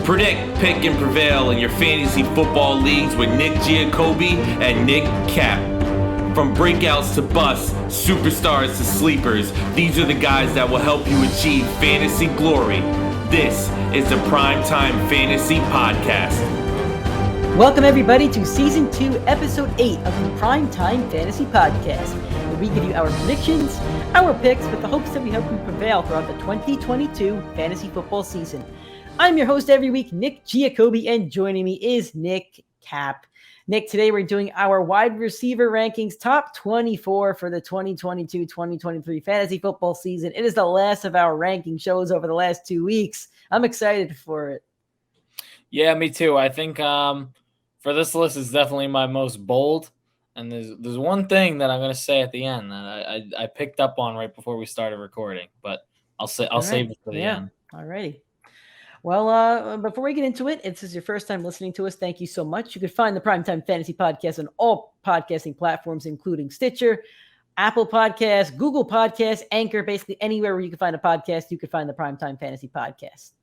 Predict, pick, and prevail in your fantasy football leagues with Nick Giacobbe and Nick Cap. From breakouts to busts, superstars to sleepers, these are the guys that will help you achieve fantasy glory. This is the PrimeTime Fantasy Podcast. Welcome everybody to Season 2, Episode 8 of the PrimeTime Fantasy Podcast, where we give you our predictions, our picks, with the hopes that we help you prevail throughout the 2022 fantasy football season. I'm your host every week, Nick Giacobbe, and joining me is Nick Cap. Nick, today we're doing our wide receiver rankings, top 24 for the 2022-2023 fantasy football season. It is the last of our ranking shows over the last 2 weeks. I'm excited for it. Yeah, me too. I think for this list is definitely my most bold. And there's one thing that I'm going to say at the end that I picked up on right before we started recording, but I'll save it for the end. All righty. Well, before we get into it, if this is your first time listening to us, thank you so much. You can find the PrimeTime Fantasy Podcast on all podcasting platforms, including Stitcher, Apple Podcasts, Google Podcasts, Anchor, basically anywhere where you can find a podcast, you can find the PrimeTime Fantasy Podcast.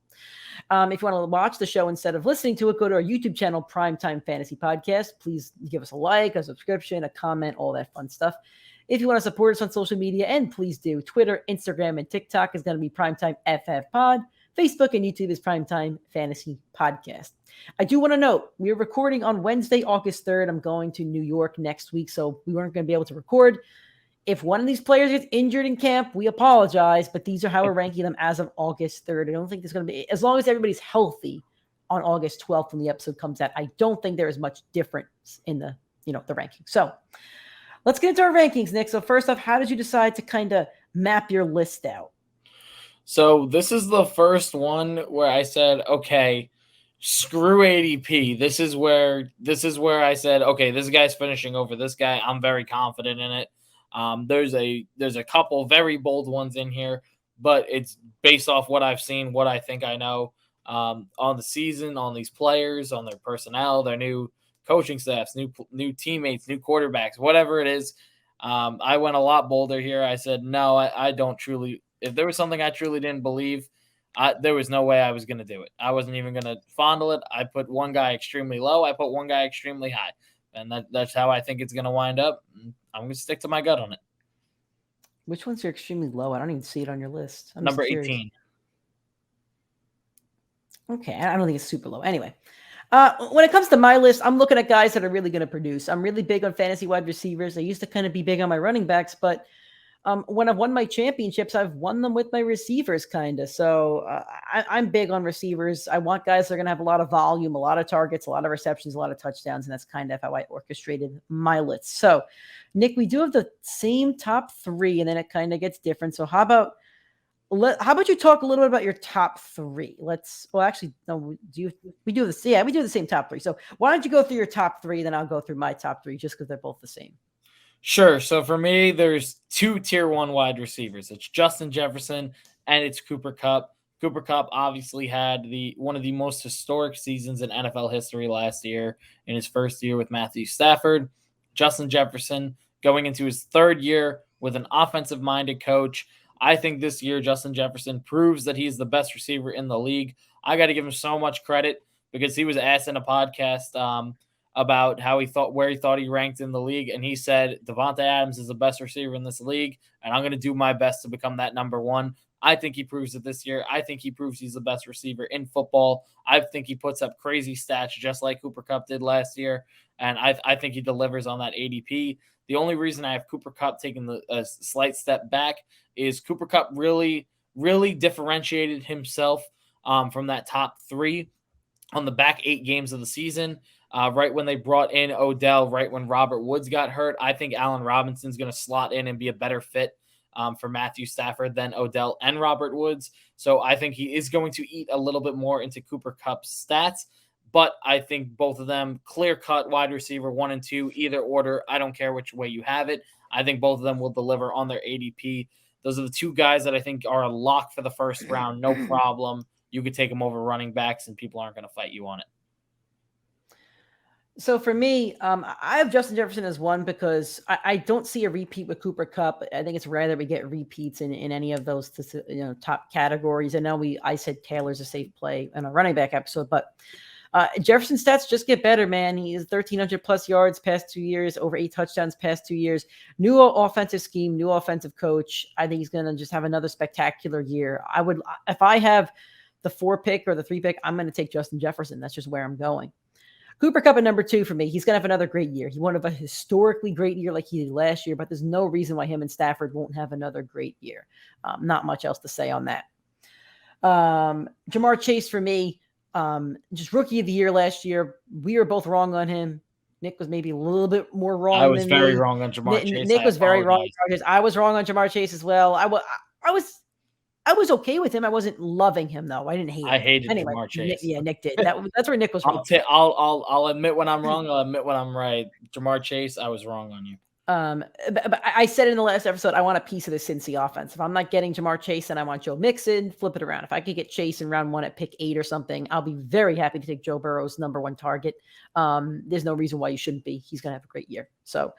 If you want to watch the show instead of listening to it, go to our YouTube channel, PrimeTime Fantasy Podcast. Please give us a like, a subscription, a comment, all that fun stuff. If you want to support us on social media, and please do, Twitter, Instagram, and TikTok is going to be PrimeTimeFFPod. Facebook and YouTube is PrimeTime Fantasy Podcast. I do want to note, we are recording on Wednesday, August 3rd. I'm going to New York next week, so we weren't going to be able to record. If one of these players gets injured in camp, we apologize, but these are how we're ranking them as of August 3rd. I don't think there's going to be, as long as everybody's healthy on August 12th when the episode comes out, I don't think there is much difference in the ranking. So let's get into our rankings, Nick. So first off, how did you decide to kind of map your list out? So this is the first one where I said, okay, screw ADP. This is where I said, okay, this guy's finishing over this guy. I'm very confident in it. There's a couple very bold ones in here, but it's based off what I've seen, what I think I know on the season, on these players, on their personnel, their new coaching staffs, new teammates, new quarterbacks, whatever it is. I went a lot bolder here. I said, no, I don't truly. If there was something I truly didn't believe, there was no way I was going to do it. I wasn't even going to fondle it. I put one guy extremely low. I put one guy extremely high. And that's how I think it's going to wind up. I'm going to stick to my gut on it. Which ones are extremely low? I don't even see it on your list. Number 18. Okay, I don't think it's super low. Anyway, when it comes to my list, I'm looking at guys that are really going to produce. I'm really big on fantasy wide receivers. I used to kind of be big on my running backs, but when I've won my championships, I've won them with my receivers, kind of. So I'm big on receivers. I want guys that are going to have a lot of volume, a lot of targets, a lot of receptions, a lot of touchdowns, and that's kind of how I orchestrated my list. So, Nick, we do have the same top three, and then it kind of gets different. So how about you talk a little bit about your top three? We do the same top three. So why don't you go through your top three, then I'll go through my top three, just because they're both the same. Sure. So for me, there's two tier one wide receivers. It's Justin Jefferson and it's Cooper Kupp. Cooper Kupp obviously had one of the most historic seasons in NFL history last year in his first year with Matthew Stafford. Justin Jefferson going into his third year with an offensive-minded coach. I think this year Justin Jefferson proves that he's the best receiver in the league. I got to give him so much credit because he was asked in a podcast about where he thought he ranked in the league. And he said, Devontae Adams is the best receiver in this league. And I'm going to do my best to become that number one. I think he proves it this year. I think he proves he's the best receiver in football. I think he puts up crazy stats just like Cooper Kupp did last year. And I think he delivers on that ADP. The only reason I have Cooper Kupp taking a slight step back is Cooper Kupp really, really differentiated himself from that top three on the back 8 games of the season. Right when they brought in Odell, right when Robert Woods got hurt, I think Allen Robinson's going to slot in and be a better fit for Matthew Stafford than Odell and Robert Woods. So I think he is going to eat a little bit more into Cooper Kupp's stats. But I think both of them, clear-cut wide receiver 1 and 2, either order. I don't care which way you have it. I think both of them will deliver on their ADP. Those are the two guys that I think are a lock for the first round. No problem. You could take them over running backs, and people aren't going to fight you on it. So for me, I have Justin Jefferson as one because I don't see a repeat with Cooper Cup. I think it's rare that we get repeats in any of those top categories. I know I said Taylor's a safe play in a running back episode, but Jefferson's stats just get better, man. He is 1,300 plus yards past 2 years, over 8 touchdowns past 2 years. New offensive scheme, new offensive coach. I think he's going to just have another spectacular year. If I have the 4 pick or the 3 pick, I'm going to take Justin Jefferson. That's just where I'm going. Cooper Kupp at number 2 for me. He's going to have another great year. He won't have a historically great year like he did last year, but there's no reason why him and Stafford won't have another great year. Not much else to say on that. Jamar Chase for me, just rookie of the year last year. We were both wrong on him. Nick was maybe a little bit more wrong. I was very wrong on Jamar Chase. Nick was very wrong. I was wrong on Jamar Chase as well. I was okay with him. I wasn't loving him though. I didn't hate him. I hated Jamar Chase. Nick did. That's where Nick was wrong. I'll admit when I'm wrong. I'll admit when I'm right. Jamar Chase, I was wrong on you. But I said in the last episode, I want a piece of the Cincy offense. If I'm not getting Jamar Chase and I want Joe Mixon, flip it around. If I could get Chase in round 1 at pick 8 or something, I'll be very happy to take Joe Burrow's number 1 target. There's no reason why you shouldn't be. He's going to have a great year. So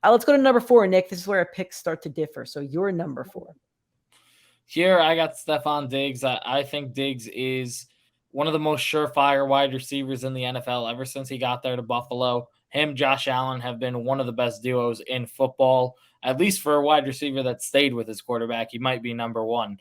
let's go to number 4, Nick. This is where our picks start to differ. So you're number 4. Here, I got Stephon Diggs. I think Diggs is one of the most surefire wide receivers in the NFL ever since he got there to Buffalo. Him, Josh Allen have been one of the best duos in football, at least for a wide receiver that stayed with his quarterback. He might be number 1.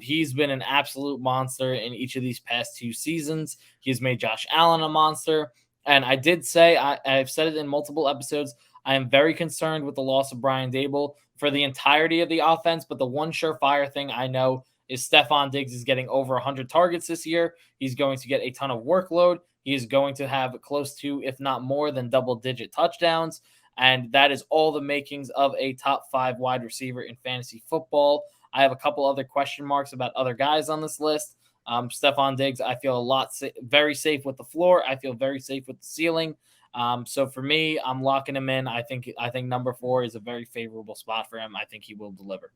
He's been an absolute monster in each of these past 2 seasons. He's made Josh Allen a monster. And I did say, I've said it in multiple episodes, I am very concerned with the loss of Brian Dable for the entirety of the offense. But the one surefire thing I know is Stephon Diggs is getting over 100 targets this year. He's going to get a ton of workload. He is going to have close to, if not more than double-digit touchdowns. And that is all the makings of a top 5 wide receiver in fantasy football. I have a couple other question marks about other guys on this list. Stephon Diggs, I feel very safe with the floor. I feel very safe with the ceiling. So for me, I'm locking him in. I think number 4 is a very favorable spot for him. I think he will deliver.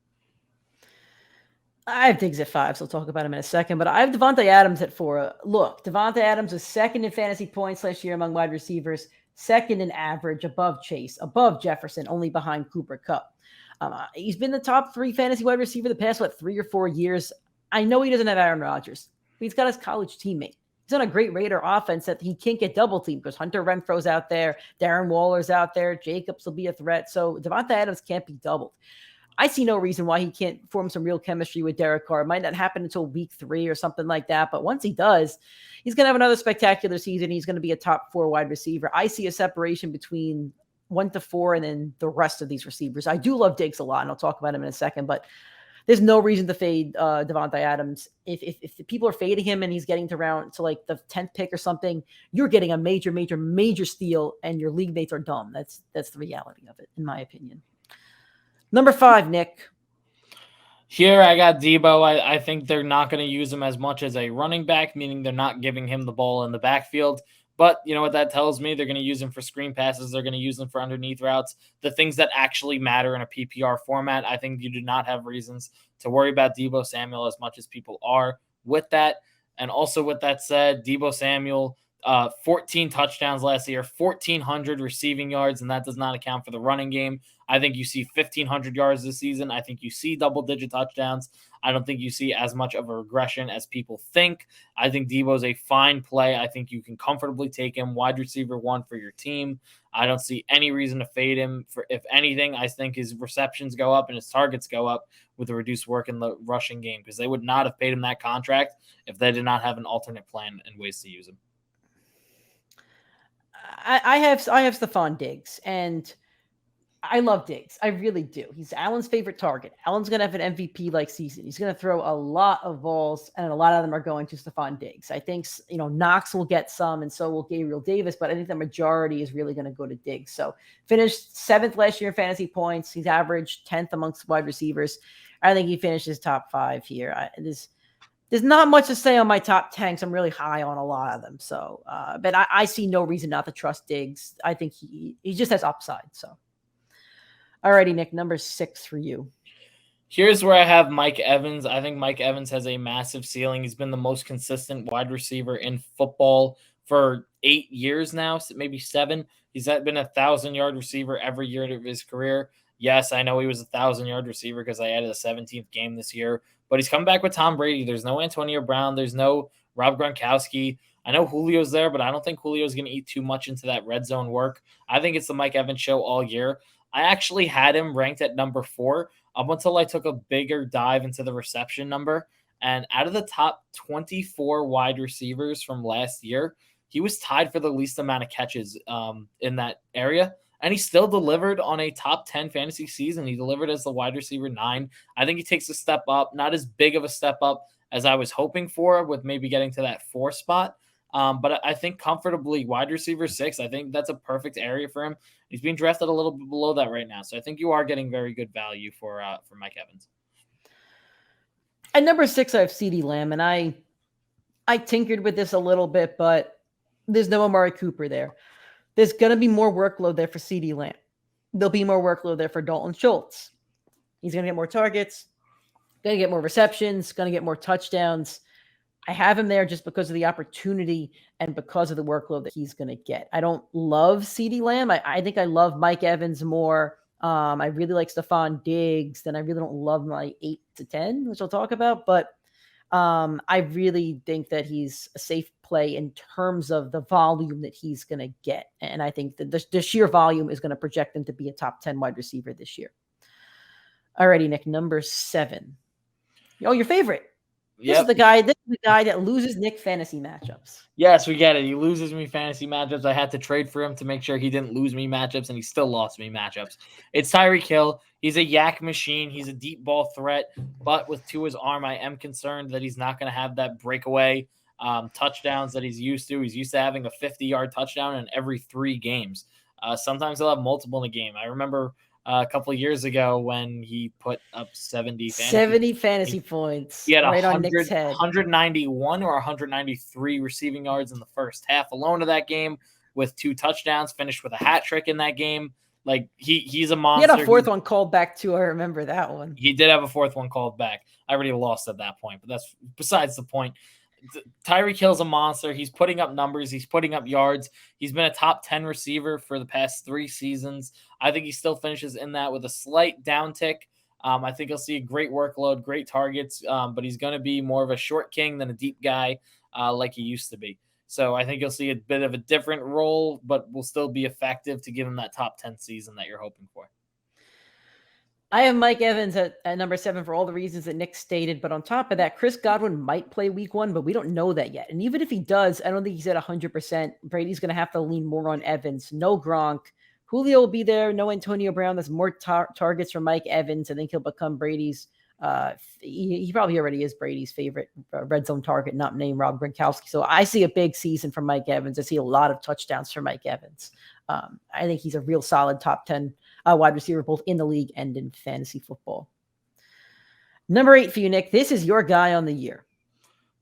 I have Diggs at 5, so I'll talk about him in a second. But I have Devontae Adams at 4. Look, Devontae Adams was 2nd in fantasy points last year among wide receivers, 2nd in average, above Chase, above Jefferson, only behind Cooper Kupp. He's been the top 3 fantasy wide receiver the past, 3 or 4 years. I know he doesn't have Aaron Rodgers, but he's got his college teammate. He's on a great Raider offense that he can't get double teamed because Hunter Renfro's out there, Darren Waller's out there, Jacobs will be a threat. So Devontae Adams can't be doubled. I see no reason why he can't form some real chemistry with Derek Carr. It might not happen until week 3 or something like that. But once he does, he's going to have another spectacular season. He's going to be a top 4 wide receiver. I see a separation between 1 to 4 and then the rest of these receivers. I do love Diggs a lot, and I'll talk about him in a second. But there's no reason to fade Devontae Adams. If the people are fading him and he's getting to like the 10th pick or something, you're getting a major steal, and your league mates are dumb. That's the reality of it, in my opinion. Number 5, Nick. Here I got Debo. I think they're not going to use him as much as a running back, meaning they're not giving him the ball in the backfield. But you know what that tells me? They're going to use him for screen passes. They're going to use him for underneath routes, the things that actually matter in a PPR format. I think you do not have reasons to worry about Deebo Samuel as much as people are with that. And also with that said, Deebo Samuel, 14 touchdowns last year, 1,400 receiving yards, and that does not account for the running game. I think you see 1,500 yards this season. I think you see double-digit touchdowns. I don't think you see as much of a regression as people think. I think Deebo's a fine play. I think you can comfortably take him wide receiver 1 for your team. I don't see any reason to fade him. If anything, I think his receptions go up and his targets go up with the reduced work in the rushing game, because they would not have paid him that contract if they did not have an alternate plan and ways to use him. I have Stephon Diggs, and I love Diggs. I really do. He's Allen's favorite target. Allen's going to have an MVP-like season. He's going to throw a lot of balls, and a lot of them are going to Stephon Diggs. I think, Knox will get some, and so will Gabriel Davis, but I think the majority is really going to go to Diggs. So finished 7th last year in fantasy points. He's averaged 10th amongst wide receivers. I think he finishes top 5 here. There's not much to say on my top 10 because I'm really high on a lot of them. So, but I see no reason not to trust Diggs. I think he just has upside. So, alrighty, Nick, number 6 for you. Here's where I have Mike Evans. I think Mike Evans has a massive ceiling. He's been the most consistent wide receiver in football for 8 years now, maybe 7. He's been a 1,000-yard receiver every year of his career. Yes, I know he was a 1,000-yard receiver because I added a 17th game this year, but he's come back with Tom Brady. There's no Antonio Brown. There's no Rob Gronkowski. I know Julio's there, but I don't think Julio's going to eat too much into that red zone work. I think it's the Mike Evans show all year. I actually had him ranked at number 4 up until I took a bigger dive into the reception number. And out of the top 24 wide receivers from last year, he was tied for the least amount of catches in that area. And he still delivered on a top 10 fantasy season. He delivered as the wide receiver 9. I think he takes a step up, not as big of a step up as I was hoping for, with maybe getting to that 4 spot. But I think comfortably wide receiver 6, I think that's a perfect area for him. He's being drafted a little bit below that right now. So I think you are getting very good value for Mike Evans. At number 6, I have CeeDee Lamb, and I tinkered with this a little bit, but there's no Amari Cooper there. There's going to be more workload there for CeeDee Lamb. There'll be more workload there for Dalton Schultz. He's going to get more targets, going to get more receptions, going to get more touchdowns. I have him there just because of the opportunity and because of the workload that he's going to get. I don't love CeeDee Lamb. I think I love Mike Evans more. I really like Stephon Diggs. Then I really don't love my 8 to 10, which I'll talk about. But I really think that he's a safe play in terms of the volume that he's going to get. And I think that the sheer volume is going to project him to be a top 10 wide receiver this year. Alrighty, Nick, number 7. Oh, your favorite. This is the guy that loses Nick fantasy matchups. Yes, we get it. He loses me fantasy matchups. I had to trade for him to make sure he didn't lose me matchups, and he still lost me matchups. It's Tyreek Hill. He's a yak machine. He's a deep ball threat, but with Tua's arm, I am concerned that he's not going to have that breakaway touchdowns that he's used to. He's used to having a 50-yard touchdown in every 3 games. Sometimes he'll have multiple in a game. I remember a couple of years ago when he put up 70 fantasy points. He had right on Nick's head. 191 or 193 receiving yards in the first half alone of that game with 2 touchdowns, finished with a hat trick in that game. Like he's a monster. He had a 4th one called back too. I remember that one. He did have a 4th one called back. I already lost at that point, but that's besides the point. Tyreek Hill's a monster. He's putting up numbers. He's putting up yards. He's been a top 10 receiver for the past 3 seasons. I think he still finishes in that with a slight downtick. I think he'll see a great workload, great targets, but he's going to be more of a short king than a deep guy like he used to be. So I think you'll see a bit of a different role, but will still be effective to give him that top 10 season that you're hoping for. I have Mike Evans at number 7 for all the reasons that Nick stated. But on top of that, Chris Godwin might play week 1, but we don't know that yet. And even if he does, I don't think he's at 100%. Brady's going to have to lean more on Evans. No Gronk. Julio will be there. No Antonio Brown. There's more targets for Mike Evans. I think he'll become Brady's. He probably already is Brady's favorite red zone target, not named Rob Gronkowski. So I see a big season from Mike Evans. I see a lot of touchdowns for Mike Evans. I think he's a real solid top 10 wide receiver, both in the league and in fantasy football. Number 8 for you, Nick. This is your guy on the year.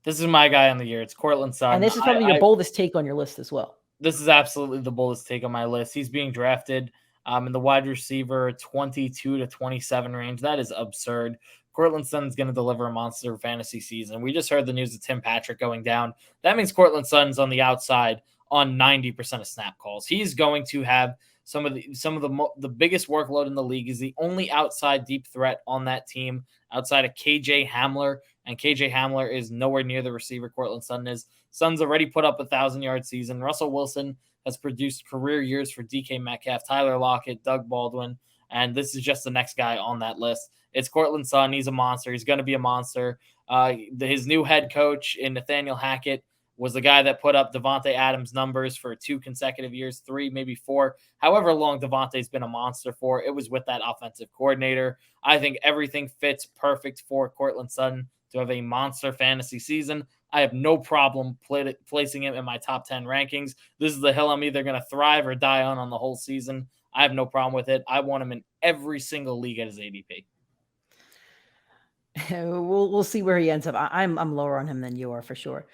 This is my guy on the year. It's Courtland Sutton. And this is probably your boldest take on your list as well. This is absolutely the boldest take on my list. He's being drafted in the wide receiver 22 to 27 range. That is absurd. Courtland Sutton's going to deliver a monster fantasy season. We just heard the news of Tim Patrick going down. That means Courtland Sutton's on the outside on 90% of snap calls. He's going to have some of the biggest workload in the league. He's the only outside deep threat on that team outside of KJ Hamler, and KJ Hamler is nowhere near the receiver Courtland Sutton is. Sutton's already put up a 1,000-yard season. Russell Wilson has produced career years for DK Metcalf, Tyler Lockett, Doug Baldwin, and this is just the next guy on that list. It's Courtland Sutton. He's a monster. He's going to be a monster. His new head coach in Nathaniel Hackett was the guy that put up Devontae Adams' numbers for 2 consecutive years, 3, maybe 4, however long Devontae's been a monster for. It was with that offensive coordinator. I think everything fits perfect for Courtland Sutton to have a monster fantasy season. I have no problem placing him in my top 10 rankings. This is the hill I'm either going to thrive or die on the whole season. I have no problem with it. I want him in every single league at his ADP. We'll see where he ends up. I'm lower on him than you are for sure.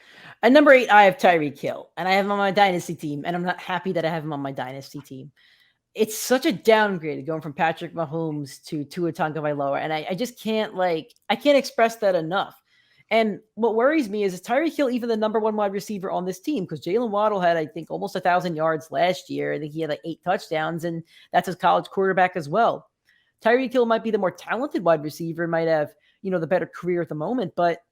At number 8, I have Tyreek Hill, and I have him on my dynasty team, and I'm not happy that I have him on my dynasty team. It's such a downgrade going from Patrick Mahomes to Tua Tagovailoa, and I just can't I can't express that enough. And what worries me is Tyreek Hill even the number one wide receiver on this team? Because Jalen Waddle had, I think, almost 1,000 yards last year. I think he had like 8 touchdowns, and that's his college quarterback as well. Tyreek Hill might be the more talented wide receiver, might have, the better career at the moment, but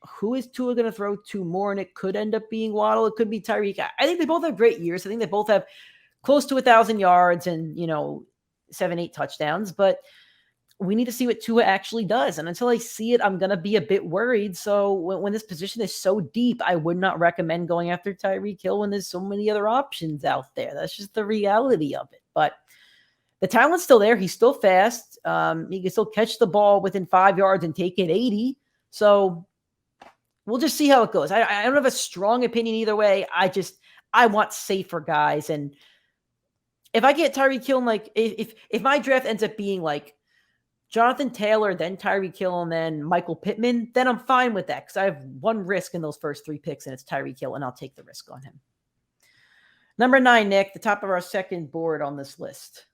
who is Tua going to throw to more? And it could end up being Waddle. It could be Tyreek. I think they both have great years. I think they both have close to 1,000 yards and, 7, 8 touchdowns, but we need to see what Tua actually does. And until I see it, I'm going to be a bit worried. So when this position is so deep, I would not recommend going after Tyreek Hill when there's so many other options out there. That's just the reality of it. But the talent's still there. He's still fast. He can still catch the ball within 5 yards and take it 80. So we'll just see how it goes. I don't have a strong opinion either way. I want safer guys. And if I get Tyreek Hill, like if my draft ends up being like Jonathan Taylor, then Tyreek Hill, and then Michael Pittman, then I'm fine with that because I have one risk in those first 3 picks, and it's Tyreek Hill, and I'll take the risk on him. Number 9, Nick, the top of our second board on this list.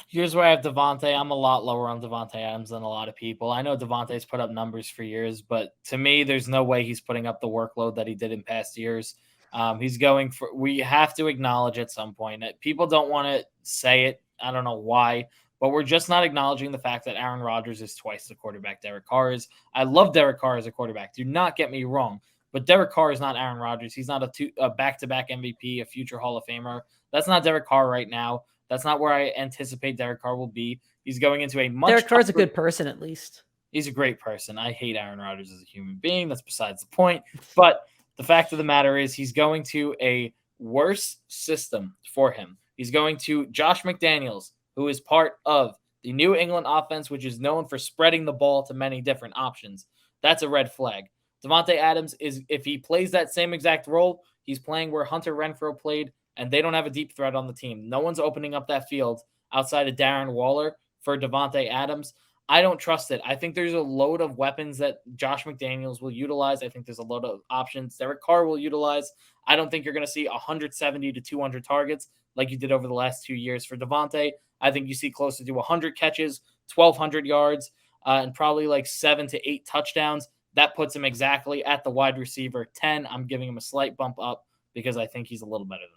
Here's where I have Davante. I'm a lot lower on Davante Adams than a lot of people. I know Davante's put up numbers for years, but to me, there's no way he's putting up the workload that he did in past years. We have to acknowledge at some point that people don't want to say it. I don't know why, but we're just not acknowledging the fact that Aaron Rodgers is twice the quarterback Derek Carr is. I love Derek Carr as a quarterback. Do not get me wrong, but Derek Carr is not Aaron Rodgers. He's not a back-to-back MVP, a future Hall of Famer. That's not Derek Carr right now. That's not where I anticipate Derek Carr will be. He's going into a much Derek Carr's a good person, at least. He's a great person. I hate Aaron Rodgers as a human being. That's besides the point. But the fact of the matter is he's going to a worse system for him. He's going to Josh McDaniels, who is part of the New England offense, which is known for spreading the ball to many different options. That's a red flag. Davante Adams if he plays that same exact role, he's playing where Hunter Renfrow played, and they don't have a deep threat on the team. No one's opening up that field outside of Darren Waller for Davante Adams. I don't trust it. I think there's a load of weapons that Josh McDaniels will utilize. I think there's a load of options Derek Carr will utilize. I don't think you're going to see 170 to 200 targets like you did over the last 2 years for Davante. I think you see closer to 100 catches, 1,200 yards, and probably like 7 to 8 touchdowns. That puts him exactly at the wide receiver 10. I'm giving him a slight bump up because I think he's a little better than that.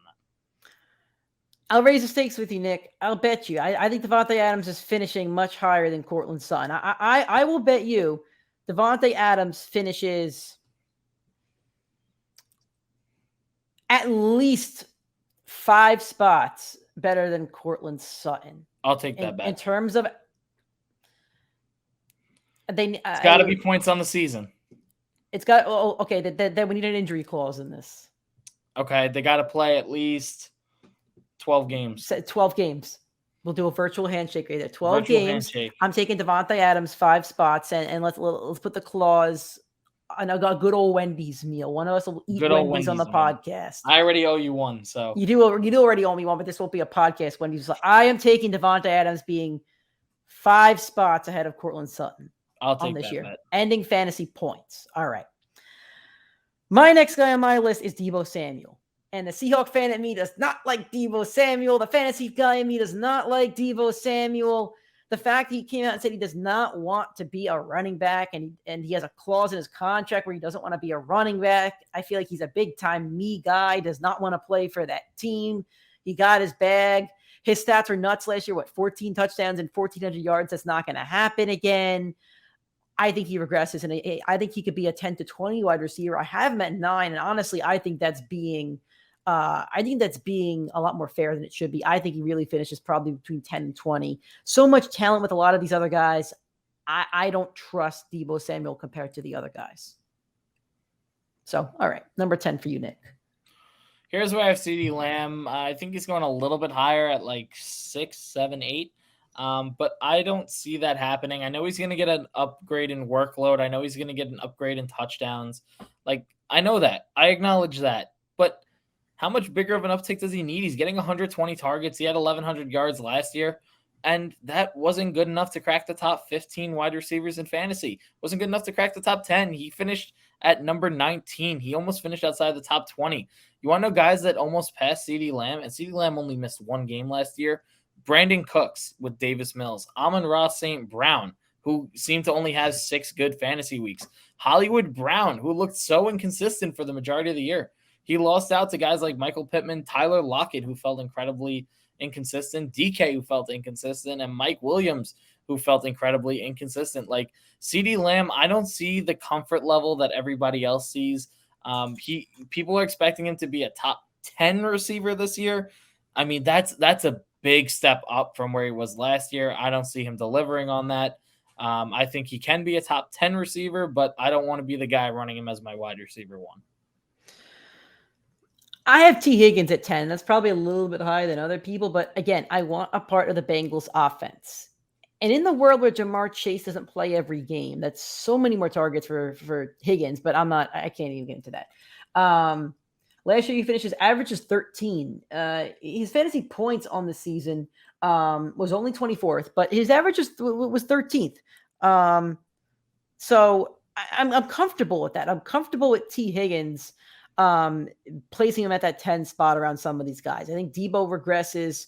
I'll raise the stakes with you, Nick. I'll bet you. I think Davante Adams is finishing much higher than Courtland Sutton. I will bet you Davante Adams finishes at least 5 spots better than Courtland Sutton. I'll take that bet. In terms of it's got to be points on the season. It's got okay. Then we need an injury clause in this. Okay, they got to play at least 12 games. 12 games. We'll do a virtual handshake right there. 12 games. Handshake. I'm taking Davante Adams 5 spots, and let's put the clause on a good old Wendy's meal. One of us will eat Wendy's on the podcast. I already owe you one, so you do already owe me one, but this won't be a podcast Wendy's. So I am taking Davante Adams being 5 spots ahead of Courtland Sutton. I'll take this that year. Bet. Ending fantasy points. All right. My next guy on my list is Deebo Samuel. And the Seahawk fan in me does not like Deebo Samuel. The fantasy guy in me does not like Deebo Samuel. The fact he came out and said he does not want to be a running back, and he has a clause in his contract where he doesn't want to be a running back. I feel like he's a big-time me guy, does not want to play for that team. He got his bag. His stats were nuts last year, 14 touchdowns and 1,400 yards. That's not going to happen again. I think he regresses, and I think he could be a 10 to 20 wide receiver. I have him at 9, and honestly, I think that's being a lot more fair than it should be. I think he really finishes probably between 10 and 20. So much talent with a lot of these other guys. I don't trust Deebo Samuel compared to the other guys. So, all right, number 10 for you, Nick. Here's where I have CeeDee Lamb. I think he's going a little bit higher at like 6, 7, 8. But I don't see that happening. I know he's going to get an upgrade in workload. I know he's going to get an upgrade in touchdowns. Like, I know that. I acknowledge that. But how much bigger of an uptick does he need? He's getting 120 targets. He had 1,100 yards last year. And that wasn't good enough to crack the top 15 wide receivers in fantasy. Wasn't good enough to crack the top 10. He finished at number 19. He almost finished outside the top 20. You want to know guys that almost passed CeeDee Lamb? And CeeDee Lamb only missed 1 game last year. Brandon Cooks with Davis Mills. Amon-Ra St. Brown who seemed to only have 6 good fantasy weeks. Hollywood Brown, who looked so inconsistent for the majority of the year. He lost out to guys like Michael Pittman, Tyler Lockett, who felt incredibly inconsistent, DK, who felt inconsistent, and Mike Williams, who felt incredibly inconsistent. Like CeeDee Lamb, I don't see the comfort level that everybody else sees. People are expecting him to be a top 10 receiver this year. I mean, that's a big step up from where he was last year. I don't see him delivering on that. I think he can be a top 10 receiver, but I don't want to be the guy running him as my wide receiver 1. I have T. Higgins at 10. That's probably a little bit higher than other people, but again, I want a part of the Bengals offense. And in the world where Jamar Chase doesn't play every game, that's so many more targets for Higgins, but I can't even get into that. Last year, he finished his average is 13. His fantasy points on the season was only 24th, but his average was 13th. So I'm comfortable with that. I'm comfortable with T. Higgins placing him at that 10 spot around some of these guys. I think Debo regresses.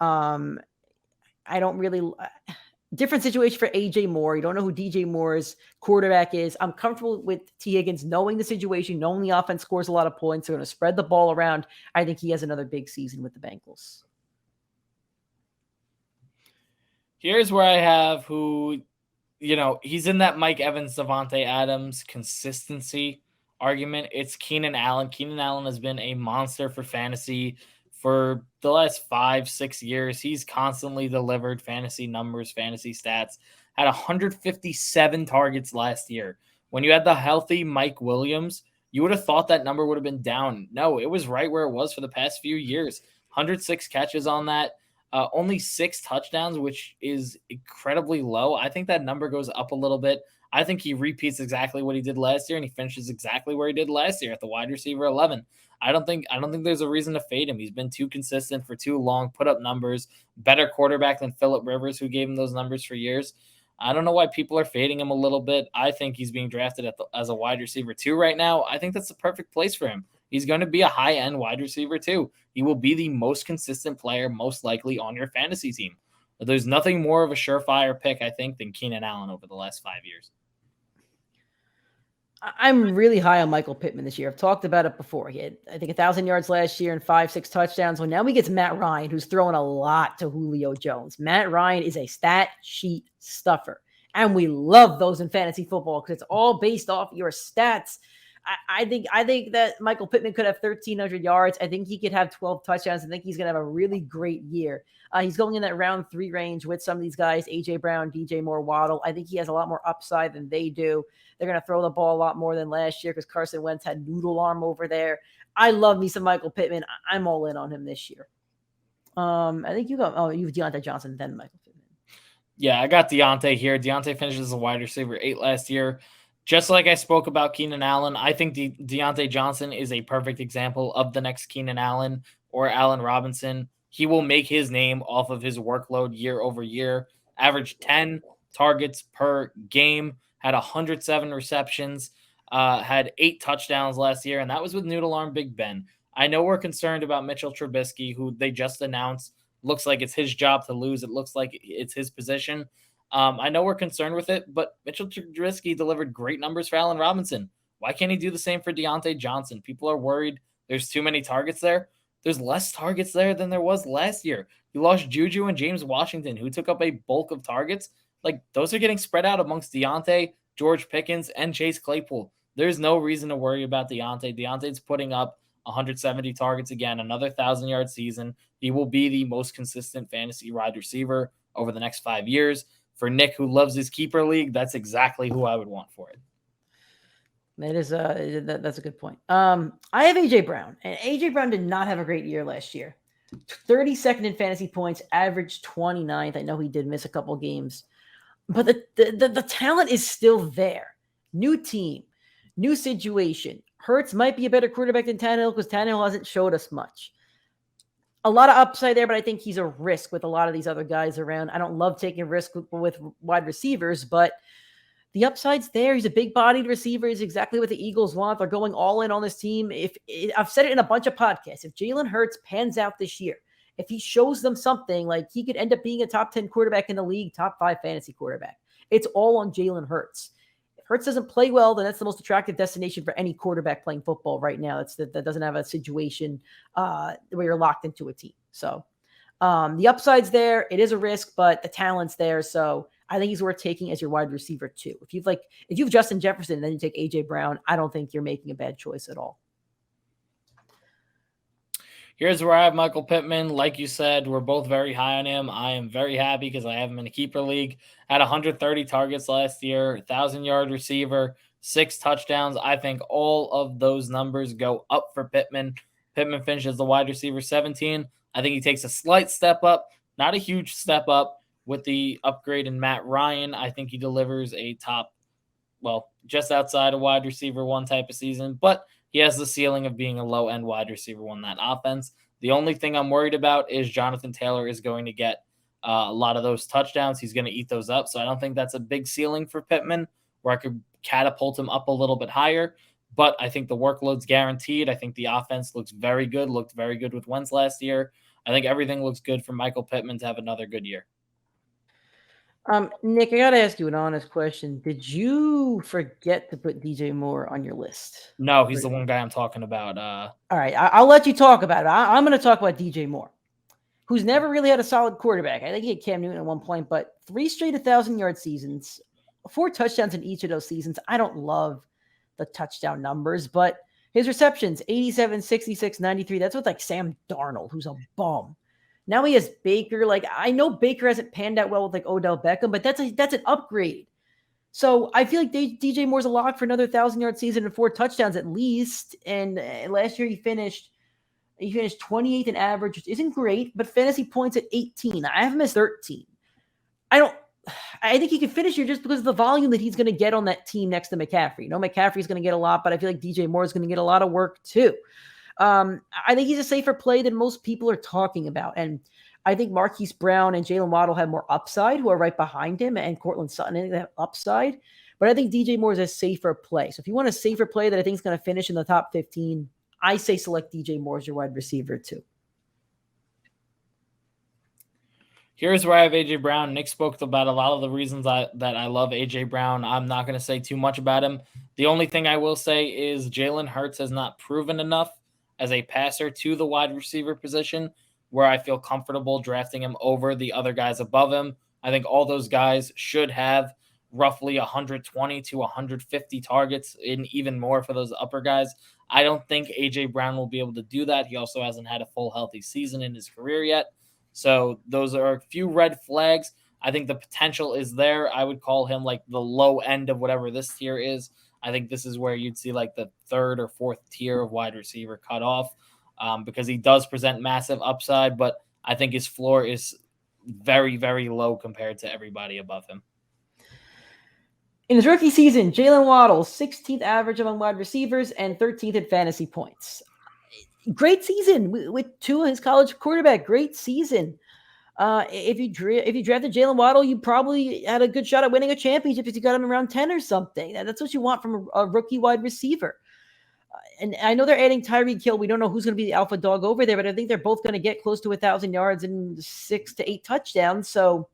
I don't really different situation for AJ Moore. You don't know who DJ Moore's quarterback is. I'm comfortable with T. Higgins knowing the situation, knowing the offense scores a lot of points. They're going to spread the ball around. I think he has another big season with the Bengals. Here's where I have who, he's in that Mike Evans, Davante Adams consistency argument. It's Keenan Allen. Keenan Allen has been a monster for fantasy for the last 5-6 years. He's constantly delivered fantasy numbers, fantasy stats. Had 157 targets last year. When you had the healthy Mike Williams, you would have thought that number would have been down. No, it was right where it was for the past few years. 106 catches on that. Only 6 touchdowns, which is incredibly low. I think that number goes up a little bit. I think he repeats exactly what he did last year, and he finishes exactly where he did last year at the wide receiver 11. I don't think there's a reason to fade him. He's been too consistent for too long, put up numbers, better quarterback than Phillip Rivers, who gave him those numbers for years. I don't know why people are fading him a little bit. I think he's being drafted as a wide receiver 2 right now. I think that's the perfect place for him. He's going to be a high-end wide receiver 2. He will be the most consistent player, most likely on your fantasy team. There's nothing more of a surefire pick, I think, than Keenan Allen over the last 5 years. I'm really high on Michael Pittman this year. I've talked about it before. He had, I think, 1,000 yards last year and 5-6 touchdowns. Well, now we get to Matt Ryan, who's throwing a lot to Julio Jones. Matt Ryan is a stat sheet stuffer, and we love those in fantasy football because it's all based off your stats. I think that Michael Pittman could have 1,300 yards. I think he could have 12 touchdowns. I think he's going to have a really great year. He's going in that round 3 range with some of these guys, AJ Brown, DJ Moore, Waddle. I think he has a lot more upside than they do. They're going to throw the ball a lot more than last year because Carson Wentz had noodle arm over there. I love me some Michael Pittman. I'm all in on him this year. I think you have Deontay Johnson, then Michael Pittman. Yeah, I got Deontay here. Deontay finishes as a wide receiver 8 last year. Just like I spoke about Keenan Allen, I think Deontay Johnson is a perfect example of the next Keenan Allen or Allen Robinson. He will make his name off of his workload year over year. Averaged 10 targets per game, had 107 receptions, had 8 touchdowns last year, and that was with noodle arm Big Ben. I know we're concerned about Mitchell Trubisky, who they just announced. Looks like it's his job to lose. It looks like it's his position. I know we're concerned with it, but Mitchell Trubisky delivered great numbers for Allen Robinson. Why can't he do the same for Deontay Johnson? People are worried there's too many targets there. There's less targets there than there was last year. You lost Juju and James Washington, who took up a bulk of targets. Like, those are getting spread out amongst Deontay, George Pickens, and Chase Claypool. There's no reason to worry about Deontay. Deontay's putting up 170 targets again, another 1,000-yard season. He will be the most consistent fantasy wide receiver over the next 5 years. For Nick, who loves his keeper league, that's exactly who I would want for it. That is that's a good point. I have AJ Brown, and AJ Brown did not have a great year last year. 32nd in fantasy points, average 29th. I know he did miss a couple games, but the talent is still there. New team, new situation. Hurts might be a better quarterback than Tannehill because Tannehill hasn't showed us much. A lot of upside there, but I think he's a risk with a lot of these other guys around. I don't love taking risk with wide receivers, but the upside's there. He's a big-bodied receiver. He's exactly what the Eagles want. They're going all in on this team. I've said it in a bunch of podcasts. If Jalen Hurts pans out this year if he shows them something, like he could end up being a top 10 quarterback in the league, top 5 fantasy quarterback. It's all on Jalen Hurts. If Hurts doesn't play well, then that's the most attractive destination for any quarterback playing football right now. That doesn't have a situation where you're locked into a team. So the upside's there. It is a risk, but the talent's there. So I think he's worth taking as your wide receiver too. If you've Justin Jefferson and then you take AJ Brown, I don't think you're making a bad choice at all. Here's where I have Michael Pittman. Like you said, we're both very high on him. I am very happy because I have him in a keeper league. Had 130 targets last year, 1,000-yard receiver, 6 touchdowns. I think all of those numbers go up for Pittman. Pittman finishes the wide receiver 17. I think he takes a slight step up, not a huge step up with the upgrade in Matt Ryan. I think he delivers a top, just outside a wide receiver 1 type of season, but he has the ceiling of being a low-end wide receiver 1 in that offense. The only thing I'm worried about is Jonathan Taylor is going to get a lot of those touchdowns. He's going to eat those up, so I don't think that's a big ceiling for Pittman where I could catapult him up a little bit higher, but I think the workload's guaranteed. I think the offense looked very good with Wentz last year. I think everything looks good for Michael Pittman to have another good year. Nick, I got to ask you an honest question. Did you forget to put DJ Moore on your list? No, he's the one guy I'm talking about. All right, I'll let you talk about it. I'm going to talk about DJ Moore, who's never really had a solid quarterback. I think he had Cam Newton at one point, but 3 straight 1,000-yard seasons, 4 touchdowns in each of those seasons. I don't love the touchdown numbers, but his receptions, 87, 66, 93. That's with like Sam Darnold, who's a bum. Now he has Baker. Like, I know Baker hasn't panned out well with like Odell Beckham, but that's an upgrade. So I feel like DJ Moore's a lock for another 1,000-yard season and 4 touchdowns at least. And last year he finished 28th in average, which isn't great, but fantasy points at 18. I have him as 13. I think he could finish here just because of the volume that he's going to get on that team next to McCaffrey. McCaffrey's going to get a lot, but I feel like DJ Moore is going to get a lot of work too. I think he's a safer play than most people are talking about. And I think Marquise Brown and Jalen Waddle have more upside, who are right behind him, and Cortland Sutton have upside. But I think DJ Moore is a safer play. So if you want a safer play that I think is going to finish in the top 15, I say select DJ Moore as your wide receiver too. Here's where I have A.J. Brown. Nick spoke about a lot of the reasons that I love A.J. Brown. I'm not going to say too much about him. The only thing I will say is Jalen Hurts has not proven enough as a passer to the wide receiver position where I feel comfortable drafting him over the other guys above him. I think all those guys should have roughly 120 to 150 targets, and even more for those upper guys. I don't think A.J. Brown will be able to do that. He also hasn't had a full healthy season in his career yet. So those are a few red flags. I think the potential is there. I would call him like the low end of whatever this tier is. I think this is where you'd see like the 3rd or 4th tier of wide receiver cut off because he does present massive upside, but I think his floor is very, very low compared to everybody above him. In his rookie season, Jalen Waddle, 16th average among wide receivers and 13th in fantasy points. Great season with Tua, his college quarterback. Great season. If you drafted Jalen Waddle, you probably had a good shot at winning a championship if you got him around 10 or something. That's what you want from a rookie wide receiver. And I know they're adding Tyreek Hill. We don't know who's going to be the alpha dog over there, but I think they're both going to get close to 1,000 yards and 6 to 8 touchdowns. So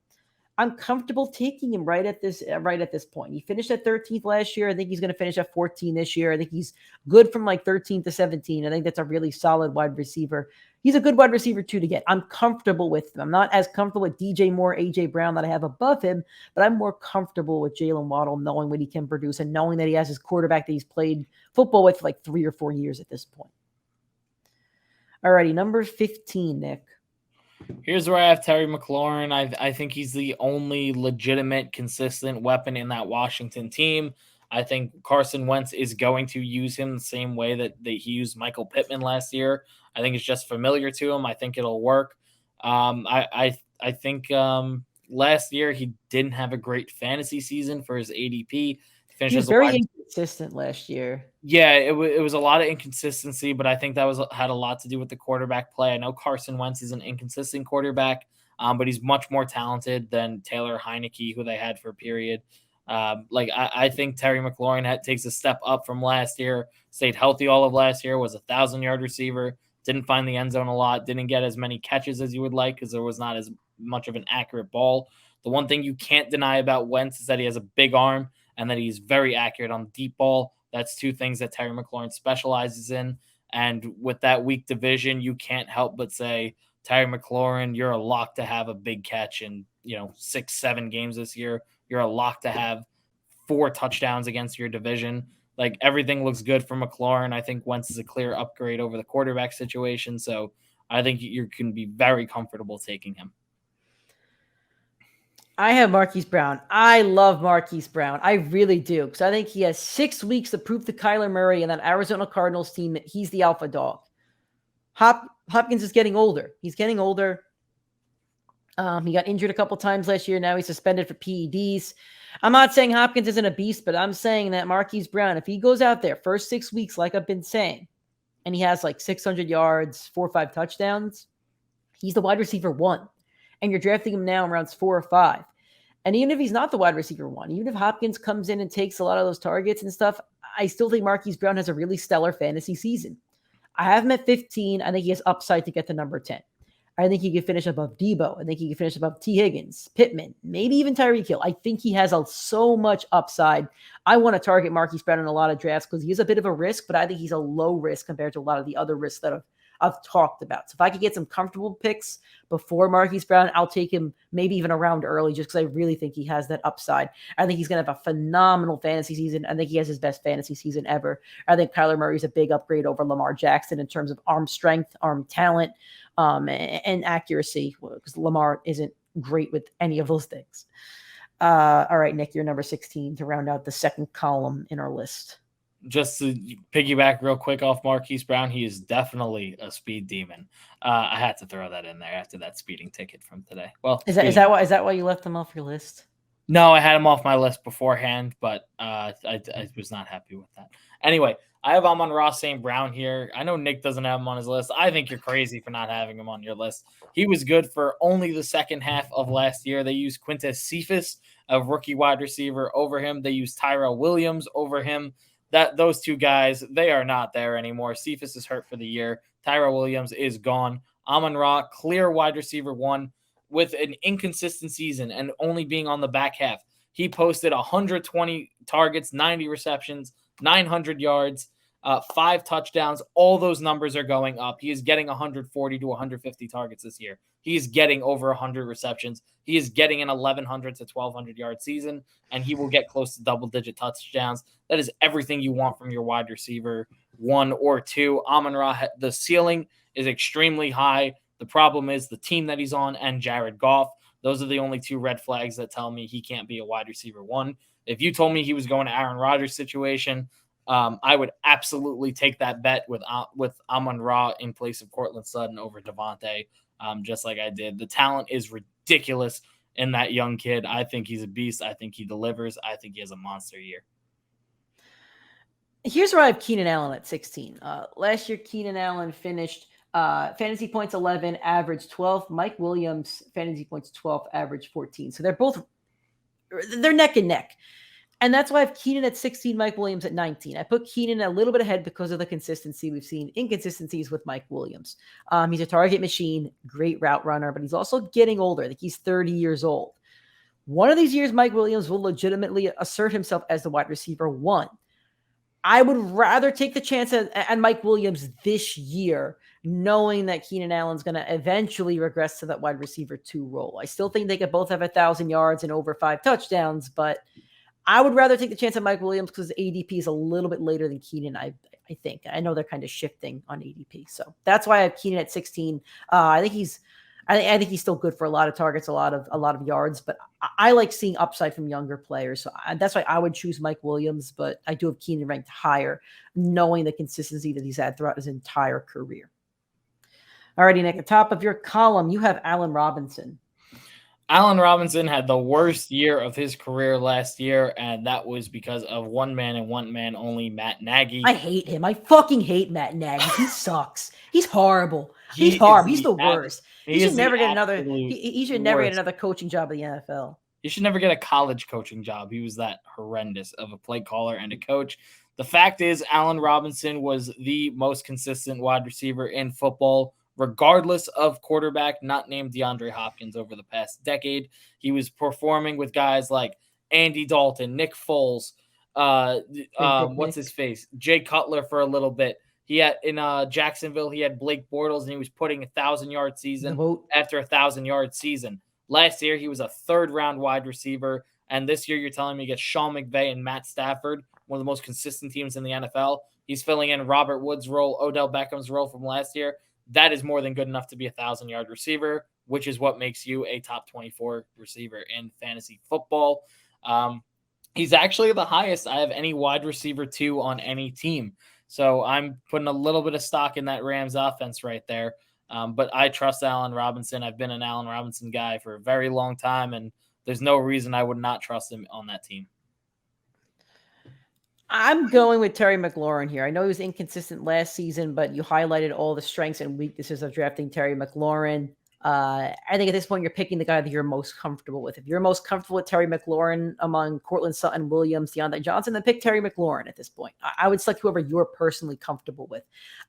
I'm comfortable taking him right at this point. He finished at 13th last year. I think he's going to finish at 14 this year. I think he's good from like 13 to 17. I think that's a really solid wide receiver. He's a good wide receiver too to get. I'm comfortable with him. I'm not as comfortable with DJ Moore, AJ Brown that I have above him, but I'm more comfortable with Jalen Waddle, knowing what he can produce and knowing that he has his quarterback that he's played football with for like 3 or 4 years at this point. Alrighty, number 15, Nick. Here's where I have Terry McLaurin. I think he's the only legitimate, consistent weapon in that Washington team. I think Carson Wentz is going to use him the same way that he used Michael Pittman last year. I think it's just familiar to him. I think it'll work. I think last year he didn't have a great fantasy season for his ADP. He was very inconsistent last year. Yeah, it was a lot of inconsistency, but I think that had a lot to do with the quarterback play. I know Carson Wentz is an inconsistent quarterback, but he's much more talented than Taylor Heineke, who they had for a period. I think Terry McLaurin takes a step up from last year, stayed healthy all of last year, was a 1,000-yard receiver, didn't find the end zone a lot, didn't get as many catches as you would like because there was not as much of an accurate ball. The one thing you can't deny about Wentz is that he has a big arm and that he's very accurate on the deep ball. That's two things that Terry McLaurin specializes in. And with that weak division, you can't help but say, Terry McLaurin, you're a lock to have a big catch in 6-7 games this year. You're a lock to have 4 touchdowns against your division. Like, everything looks good for McLaurin. I think Wentz is a clear upgrade over the quarterback situation. So I think you can be very comfortable taking him. I have Marquise Brown. I love Marquise Brown. I really do. Because I think he has 6 weeks to prove to Kyler Murray and that Arizona Cardinals team that he's the alpha dog. Hopkins is getting older. He's getting older. He got injured a couple times last year. Now he's suspended for PEDs. I'm not saying Hopkins isn't a beast, but I'm saying that Marquise Brown, if he goes out there first 6 weeks, like I've been saying, and he has like 600 yards, 4 or 5 touchdowns, he's the wide receiver 1. And you're drafting him now in rounds 4 or 5. And even if he's not the wide receiver 1, even if Hopkins comes in and takes a lot of those targets and stuff, I still think Marquise Brown has a really stellar fantasy season. I have him at 15. I think he has upside to get to number 10. I think he could finish above Debo. I think he could finish above T. Higgins, Pittman, maybe even Tyreek Hill. I think he has so much upside. I want to target Marquise Brown in a lot of drafts because he is a bit of a risk, but I think he's a low risk compared to a lot of the other risks that I've talked about. So if I could get some comfortable picks before Marquise Brown, I'll take him maybe even a round early just because I really think he has that upside. I think he's going to have a phenomenal fantasy season. I think he has his best fantasy season ever. I think Kyler Murray is a big upgrade over Lamar Jackson in terms of arm strength, arm talent, and accuracy, because Lamar isn't great with any of those things. All right, Nick, you're number 16 to round out the second column in our list. Just to piggyback real quick off Marquise Brown, he is definitely a speed demon. I had to throw that in there after that speeding ticket from today. Well, is that why you left him off your list? No, I had him off my list beforehand, but I was not happy with that. Anyway, I have Amon-Ra St. Brown here. I know Nick doesn't have him on his list. I think you're crazy for not having him on your list. He was good for only the second half of last year. They used Quintez Cephas, a rookie wide receiver, over him. They used Tyrell Williams over him. Those two guys, they are not there anymore. Cephas is hurt for the year. Tyrell Williams is gone. Amon-Ra, clear wide receiver 1 with an inconsistent season and only being on the back half. He posted 120 targets, 90 receptions, 900 yards, 5 touchdowns. All those numbers are going up. He is getting 140 to 150 targets this year. He is getting over 100 receptions. He is getting an 1,100 to 1,200 yard season, and he will get close to double-digit touchdowns. That is everything you want from your wide receiver 1 or 2. Amon-Ra, the ceiling is extremely high. The problem is the team that he's on and Jared Goff. Those are the only 2 red flags that tell me he can't be a wide receiver 1. If you told me he was going to Aaron Rodgers' situation, I would absolutely take that bet with Amon-Ra in place of Cortland Sutton over Devontae, just like I did. The talent is ridiculous in that young kid. I think he's a beast. I think he delivers. I think he has a monster year. Here's where I have Keenan Allen at 16. Last year, Keenan Allen finished fantasy points 11, average 12. Mike Williams, fantasy points 12, average 14. So they're neck and neck. And that's why I have Keenan at 16, Mike Williams at 19. I put Keenan a little bit ahead because of the consistency. We've seen inconsistencies with Mike Williams. He's a target machine, great route runner, but he's also getting older. I think he's 30 years old. One of these years, Mike Williams will legitimately assert himself as the wide receiver 1. I would rather take the chance at Mike Williams this year, knowing that Keenan Allen's going to eventually regress to that wide receiver 2 role. I still think they could both have 1,000 yards and over 5 touchdowns, but I would rather take the chance at Mike Williams because ADP is a little bit later than Keenan, I think. I know they're kind of shifting on ADP. So that's why I have Keenan at 16. I think he's still good for a lot of targets, a lot of yards, but I like seeing upside from younger players. So that's why I would choose Mike Williams, but I do have Keenan ranked higher, knowing the consistency that he's had throughout his entire career. All righty, Nick, at the top of your column, you have Allen Robinson. Allen Robinson had the worst year of his career last year, and that was because of one man and one man only, Matt Nagy. I hate him. I fucking hate Matt Nagy. He sucks. He's horrible. He's horrible. He's the worst. He should never get another. He should never get another coaching job in the NFL. He should never get a college coaching job. He was that horrendous of a play caller and a coach. The fact is, Allen Robinson was the most consistent wide receiver in football, regardless of quarterback, not named DeAndre Hopkins over the past decade. He was performing with guys like Andy Dalton, Nick Foles, what's his face? Jay Cutler for a little bit. He had in Jacksonville, he had Blake Bortles, and he was putting 1,000-yard season after 1,000-yard season. Last year, he was a third-round wide receiver, and this year, you're telling me you get Sean McVay and Matt Stafford, one of the most consistent teams in the NFL. He's filling in Robert Woods' role, Odell Beckham's role from last year. That is more than good enough to be a 1,000-yard receiver, which is what makes you a top 24 receiver in fantasy football. He's actually the highest I have any wide receiver 2 on any team. So I'm putting a little bit of stock in that Rams offense right there. But I trust Allen Robinson. I've been an Allen Robinson guy for a very long time, and there's no reason I would not trust him on that team. I'm going with Terry McLaurin here. I know he was inconsistent last season, but you highlighted all the strengths and weaknesses of drafting Terry McLaurin. I think at this point, you're picking the guy that you're most comfortable with. If you're most comfortable with Terry McLaurin among Cortland Sutton, Williams, Deontay Johnson, then pick Terry McLaurin at this point. I would select whoever you're personally comfortable with.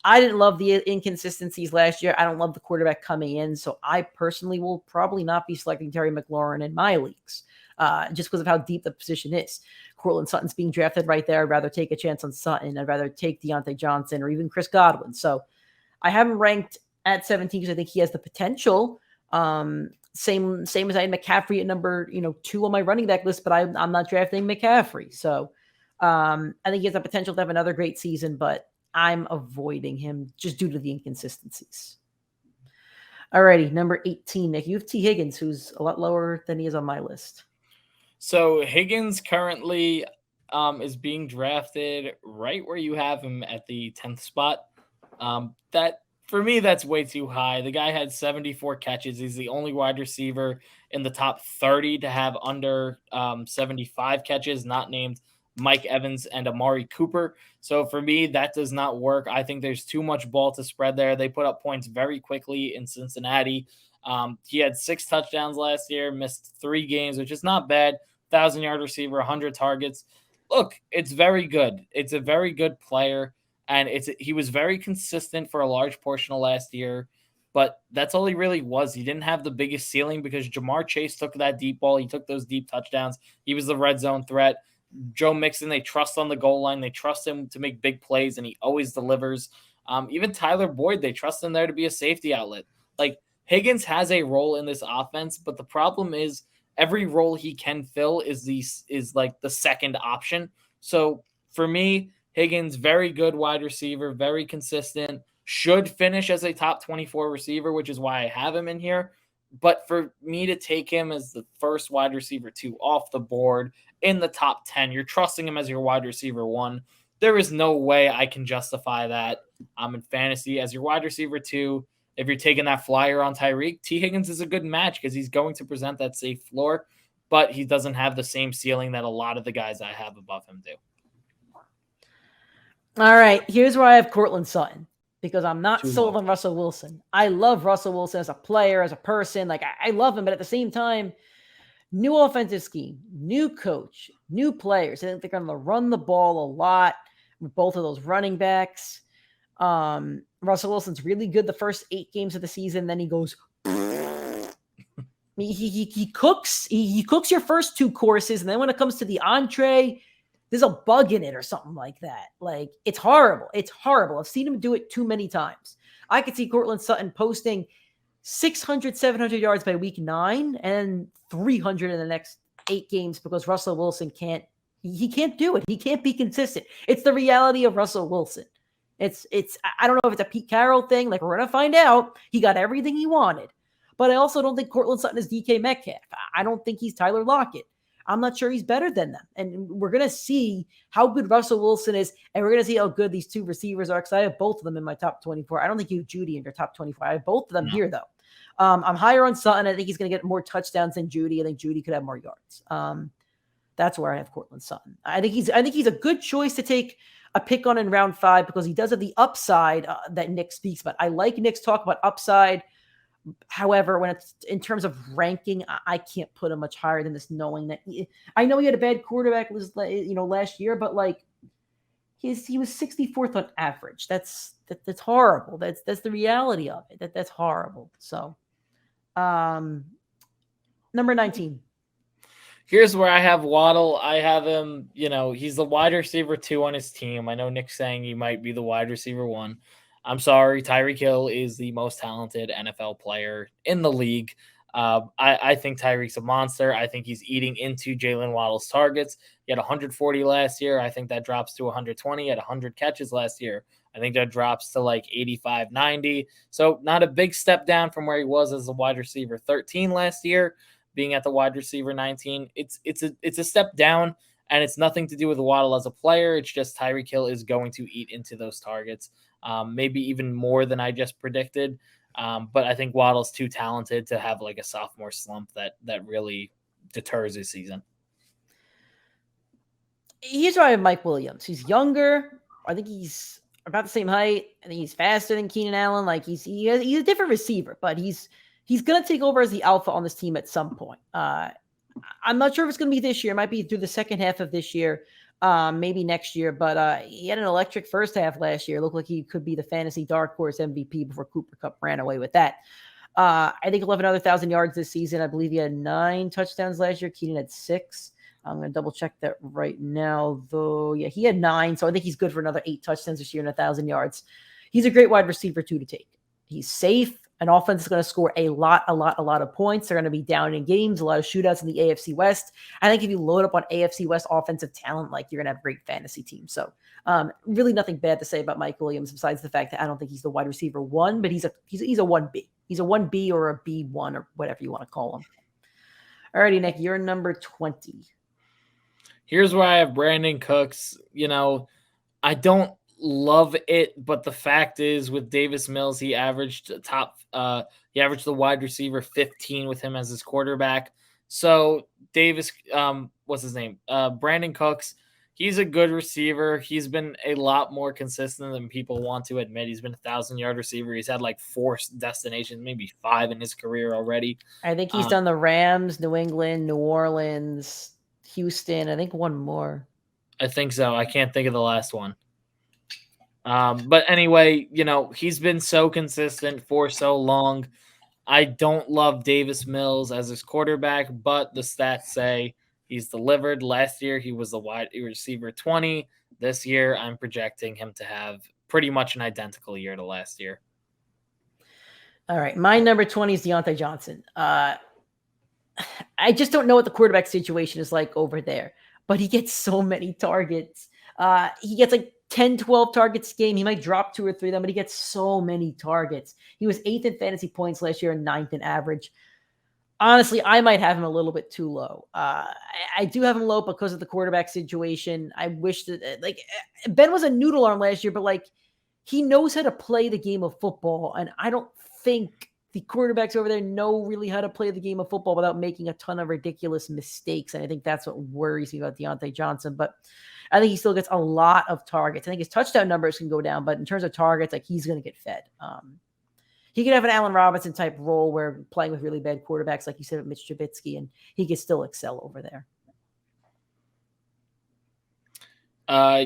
I didn't love the inconsistencies last year. I don't love the quarterback coming in. So I personally will probably not be selecting Terry McLaurin in my leagues just because of how deep the position is. Cortland Sutton's being drafted right there. I'd rather take a chance on Sutton. I'd rather take Deontay Johnson or even Chris Godwin. So I haven't ranked at 17 because I think he has the potential. Same as I had McCaffrey at number 2 on my running back list, but I'm not drafting McCaffrey. So I think he has the potential to have another great season, but I'm avoiding him just due to the inconsistencies. Alrighty, number 18, Nick. You have T. Higgins, who's a lot lower than he is on my list. So Higgins currently is being drafted right where you have him at the 10th spot. That for me, that's way too high. The guy had 74 catches. He's the only wide receiver in the top 30 to have under 75 catches, not named Mike Evans and Amari Cooper. So for me, that does not work. I think there's too much ball to spread there. They put up points very quickly in Cincinnati. He had 6 touchdowns last year, missed 3 games, which is not bad. 1,000-yard receiver, 100 targets. Look, it's very good. It's a very good player. And he was very consistent for a large portion of last year, but that's all he really was. He didn't have the biggest ceiling because Jamar Chase took that deep ball. He took those deep touchdowns. He was the red zone threat. Joe Mixon, they trust on the goal line. They trust him to make big plays, and he always delivers. Even Tyler Boyd, they trust him there to be a safety outlet. Like, Higgins has a role in this offense, but the problem is every role he can fill is like the second option. So for me, Higgins, very good wide receiver, very consistent, should finish as a top 24 receiver, which is why I have him in here. But for me to take him as the first wide receiver 2 off the board in the top 10, you're trusting him as your wide receiver 1. There is no way I can justify that. I'm in fantasy as your wide receiver 2. If you're taking that flyer on Tyreek, T. Higgins is a good match because he's going to present that safe floor, but he doesn't have the same ceiling that a lot of the guys I have above him do. All right, here's where I have Cortland Sutton because I'm not sold on Russell Wilson. I love Russell Wilson as a player, as a person. Like, I love him, but at the same time, new offensive scheme, new coach, new players. I think they're going to run the ball a lot with both of those running backs. Russell Wilson's really good the first 8 games of the season. Then he goes, he cooks your first 2 courses. And then when it comes to the entree, there's a bug in it or something like that. Like, it's horrible. It's horrible. I've seen him do it too many times. I could see Cortland Sutton posting 600, 700 yards by week 9 and 300 in the next 8 games because Russell Wilson can't do it. He can't be consistent. It's the reality of Russell Wilson. I don't know if it's a Pete Carroll thing. Like, we're going to find out. He got everything he wanted. But I also don't think Cortland Sutton is DK Metcalf. I don't think he's Tyler Lockett. I'm not sure he's better than them. And we're going to see how good Russell Wilson is, and we're going to see how good these 2 receivers are because I have both of them in my top 24. I don't think you have Judy in your top 24. I have both of them here, though. I'm higher on Sutton. I think he's going to get more touchdowns than Judy. I think Judy could have more yards. That's where I have Cortland Sutton. I think he's a good choice to take a pick on in round 5 because he does have the upside that Nick speaks about. I like Nick's talk about upside. However, when it's in terms of ranking, I can't put him much higher than this, knowing that I know he had a bad quarterback last year, but like he was 64th on average. That's horrible. That's the reality of it. That's horrible. So, number 19. Here's where I have Waddle. I have him, he's the wide receiver 2 on his team. I know Nick's saying he might be the wide receiver 1. I'm sorry. Tyreek Hill is the most talented NFL player in the league. I think Tyreek's a monster. I think he's eating into Jalen Waddle's targets. He had 140 last year. I think that drops to 120 at 100 catches last year. I think that drops to like 85, 90. So not a big step down from where he was as a wide receiver 13 last year, being at the wide receiver 19. It's a step down, and it's nothing to do with Waddle as a player. It's just Tyreek Hill is going to eat into those targets, maybe even more than I just predicted. But I think Waddle's too talented to have like a sophomore slump that really deters his season. Here's why I have Mike Williams. He's younger. I think he's about the same height. I think he's faster than Keenan Allen. Like he's a different receiver, but he's going to take over as the alpha on this team at some point. I'm not sure if it's going to be this year. It might be through the second half of this year, maybe next year. But he had an electric first half last year. It looked like he could be the fantasy dark horse MVP before Cooper Kupp ran away with that. I think he'll have another 1,000 yards this season. I believe he had 9 touchdowns last year. Keenan had 6. I'm going to double check that right now, though. Yeah, he had 9, so I think he's good for another 8 touchdowns this year and 1,000 yards. He's a great wide receiver, too, to take. He's safe. An offense is going to score a lot of points. They're going to be down in games, a lot of shootouts in the AFC West. I think if you load up on AFC West offensive talent, like you're going to have a great fantasy team. So really nothing bad to say about Mike Williams besides the fact that I don't think he's the wide receiver 1, but he's a 1B. He's a 1B or a B1 or whatever you want to call him. All righty, Nick, you're number 20. Here's where I have Brandon Cooks. I don't love it, but the fact is with Davis Mills, he averaged the wide receiver 15 with him as his quarterback. So Davis, what's his name? Brandon Cooks, he's a good receiver. He's been a lot more consistent than people want to admit. He's been a 1,000-yard receiver. He's had like 4 destinations, maybe 5 in his career already. I think he's done the Rams, New England, New Orleans, Houston, I think one more. I think so. I can't think of the last one. But anyway, he's been so consistent for so long. I don't love Davis Mills as his quarterback, but the stats say he's delivered. Last year, he was the wide receiver 20. This year, I'm projecting him to have pretty much an identical year to last year. All right. My number 20 is Deontay Johnson. I just don't know what the quarterback situation is like over there, but he gets so many targets. He gets like 10, 12 targets a game. He might drop 2 or 3 of them, but he gets so many targets. He was 8th in fantasy points last year and 9th in average. Honestly, I might have him a little bit too low. I do have him low because of the quarterback situation. I wish that Ben was a noodle arm last year, but he knows how to play the game of football. And I don't think the quarterbacks over there know really how to play the game of football without making a ton of ridiculous mistakes. And I think that's what worries me about Deontay Johnson. But I think he still gets a lot of targets. I think his touchdown numbers can go down, but in terms of targets, he's going to get fed. He could have an Allen Robinson type role where playing with really bad quarterbacks, like you said, with Mitch Trubisky, and he could still excel over there.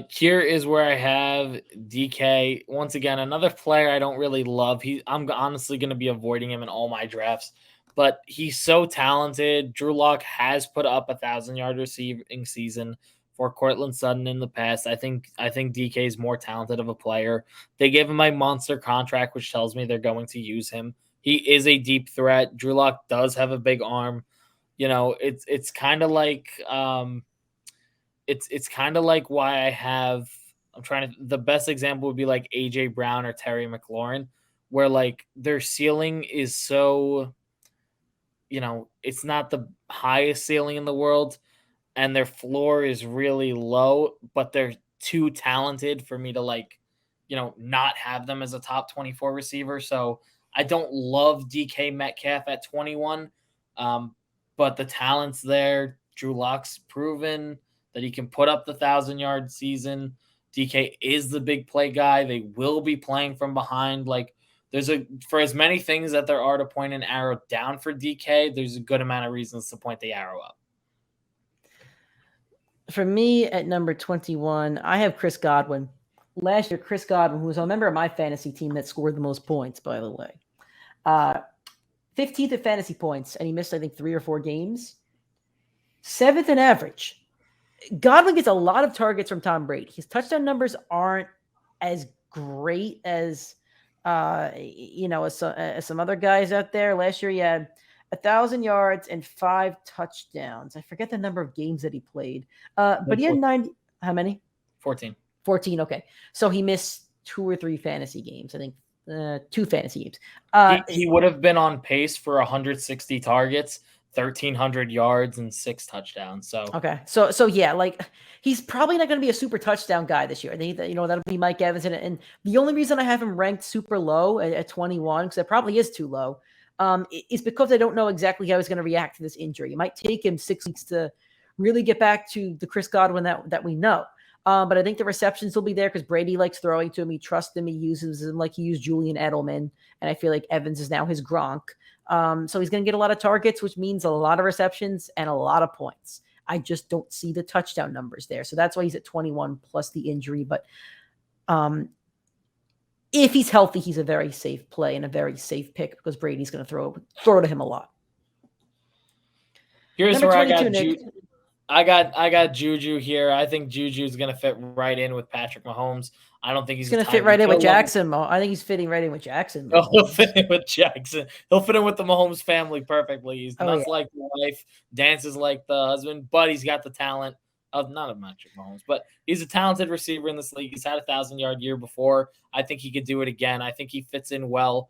Here is where I have DK. Once again, another player I don't really love. I'm honestly going to be avoiding him in all my drafts, but he's so talented. Drew Lock has put up 1,000-yard receiving season for Cortland Sutton in the past. I think DK is more talented of a player. They gave him a monster contract, which tells me they're going to use him. He is a deep threat. Drew Lock does have a big arm. It's kind of like it's kind of like why I have. The best example would be like AJ Brown or Terry McLaurin, where their ceiling is so, it's not the highest ceiling in the world, and their floor is really low, but they're too talented for me to not have them as a top 24 receiver. So I don't love DK Metcalf at 21, but the talent's there. Drew Lock's proven that he can put up the 1,000-yard season. DK is the big play guy. They will be playing from behind. For as many things that there are to point an arrow down for DK, there's a good amount of reasons to point the arrow up. For me at number 21, I have Chris Godwin. Last year, Chris Godwin, who was a member of my fantasy team that scored the most points, by the way. 15th at fantasy points, and he missed, I think, 3 or 4 games. 7th in average. Godwin gets a lot of targets from Tom Brady. His touchdown numbers aren't as great as as some other guys out there. Last year he had 1,000 yards and 5 touchdowns. I forget the number of games that he played. But he had 90. How many? 14. 14. Okay. So he missed 2 or 3 fantasy games. I think 2 fantasy games. He would have been on pace for 160 targets, 1,300 yards, and 6 touchdowns. So okay, so yeah, like he's probably not going to be a super touchdown guy this year. That'll be Mike Evans, and the only reason I have him ranked super low at 21, because it probably is too low, is because I don't know exactly how he's going to react to this injury. It might take him 6 weeks to really get back to the Chris Godwin that we know. But I think the receptions will be there because Brady likes throwing to him. He trusts him. He uses him like he used Julian Edelman. And I feel like Evans is now his Gronk. So he's going to get a lot of targets, which means a lot of receptions and a lot of points. I just don't see the touchdown numbers there. So that's why he's at 21 plus the injury. But if he's healthy, he's a very safe play and a very safe pick because Brady's going to throw to him a lot. Here's where I got Juju here. I think Juju is going to fit right in with Patrick Mahomes. I don't think he's going to fit right in with Jackson. I think he's fitting right in with Jackson. He'll fit in with Jackson. He'll fit in with the Mahomes family perfectly. He's nuts like the wife, dances like the husband, but he's got the talent of not of Patrick Mahomes, but he's a talented receiver in this league. He's had 1,000-yard year before. I think he could do it again. I think he fits in well.